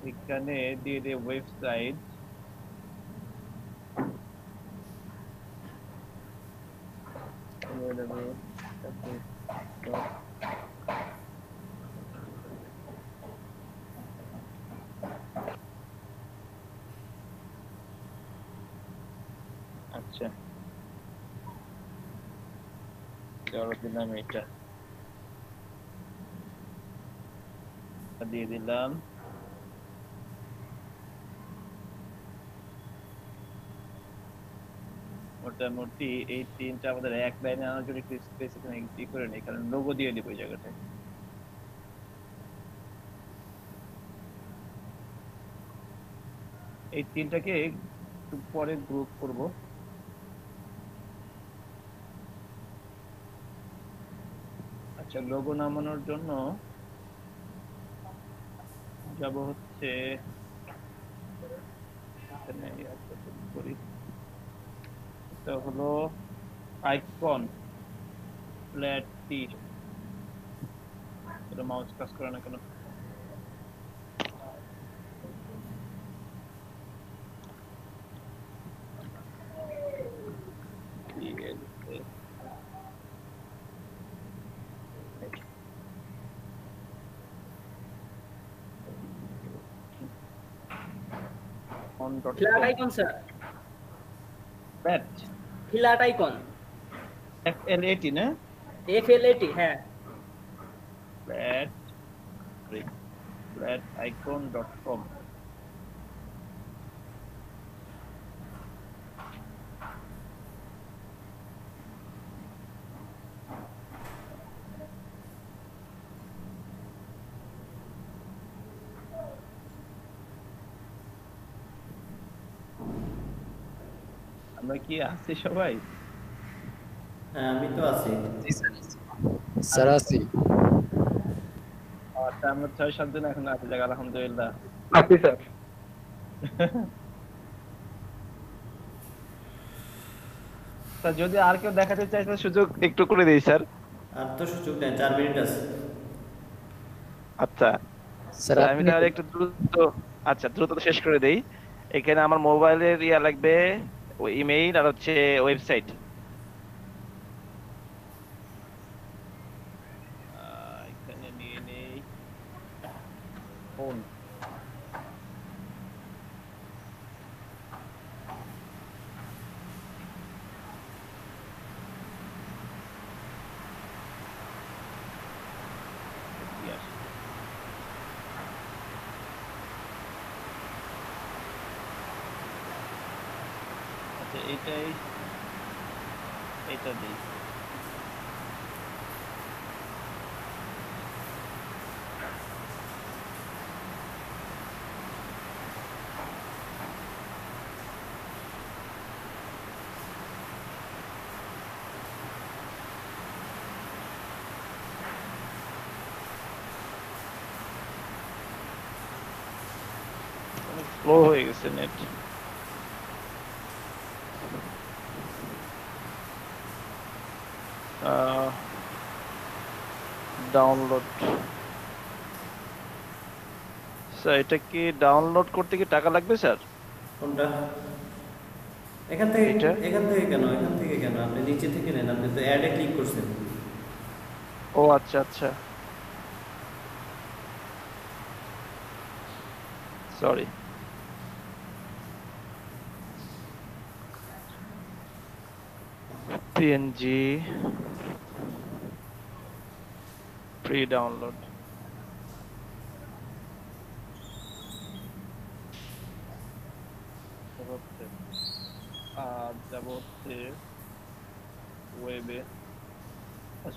এখানে দিয়ে দে ওয়েবসাইট, আচ্ছা চলো দিলাম, এটা দিয়ে দিলাম। মোটামুটি এই তিনটা আমাদের এক লাইনে আনার জন্য একটু স্পেস এখানে ই করে নেই, কারণ লোগো দিয়ে দিব এই জায়গাটায়। এই তিনটাকে একটু পরে গ্রুপ করব। আচ্ছা, লোগো নামানোর জন্য যাব হচ্ছে এখানে করি, এটা হলো আইকন ফ্ল্যাট টি। এটা মাউস কাজ করে না কেন? Flat icon sir, flat flat icon FLAT না? FLAT, হ্যাঁ। flaticon.com। আমরা কি আছি সবাই? হ্যাঁ, আমি তো আছি। স্যার আছি। আচ্ছা, আমরা 6-7 জন এখন আছি, যাক আলহামদুলিল্লাহ। আছি স্যার। স্যার যদি আর কেউ দেখাতে চায় তাহলে সুযোগ একটু করে দিই স্যার। আর তো সুযোগ নেই, 4 মিনিট আছে। আচ্ছা স্যার আমি তাহলে একটু দ্রুত শেষ করে দেই। এখানে আমার মোবাইলের লাগবে, ওই ইমেইল আর হচ্ছে ওয়েবসাইট। এখানে নিয়ে নেই ফোন। আচ্ছা, এইটা দিই। অনেক স্লো হয়ে গেছে নেট। ডাউনলোড। স্যার এটা কি ডাউনলোড করতে কি টাকা লাগবে স্যার? কোনটা? এখান থেকে কেন আপনি নিচে থেকে নেন, আপনি তো অ্যাডে ক্লিক করছেন। ও আচ্ছা আচ্ছা, সরি। PNG pre download. আর যাব হচ্ছে ওয়েবে।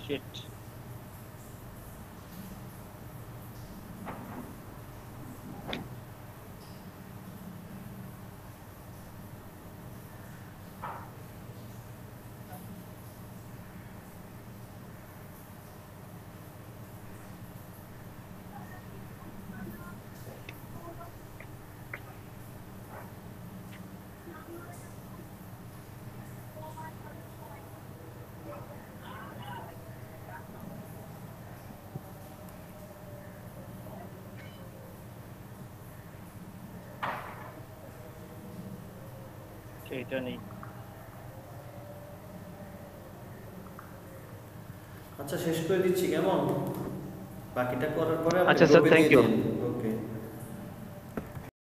শিট, এটা নেই। আচ্ছা, শেষ করে দিচ্ছি কেমন? বাকিটা করার পরে আপনি আচ্ছা স্যার, গ্রুপে থ্যাংক দিয়ে ইউ। দিন।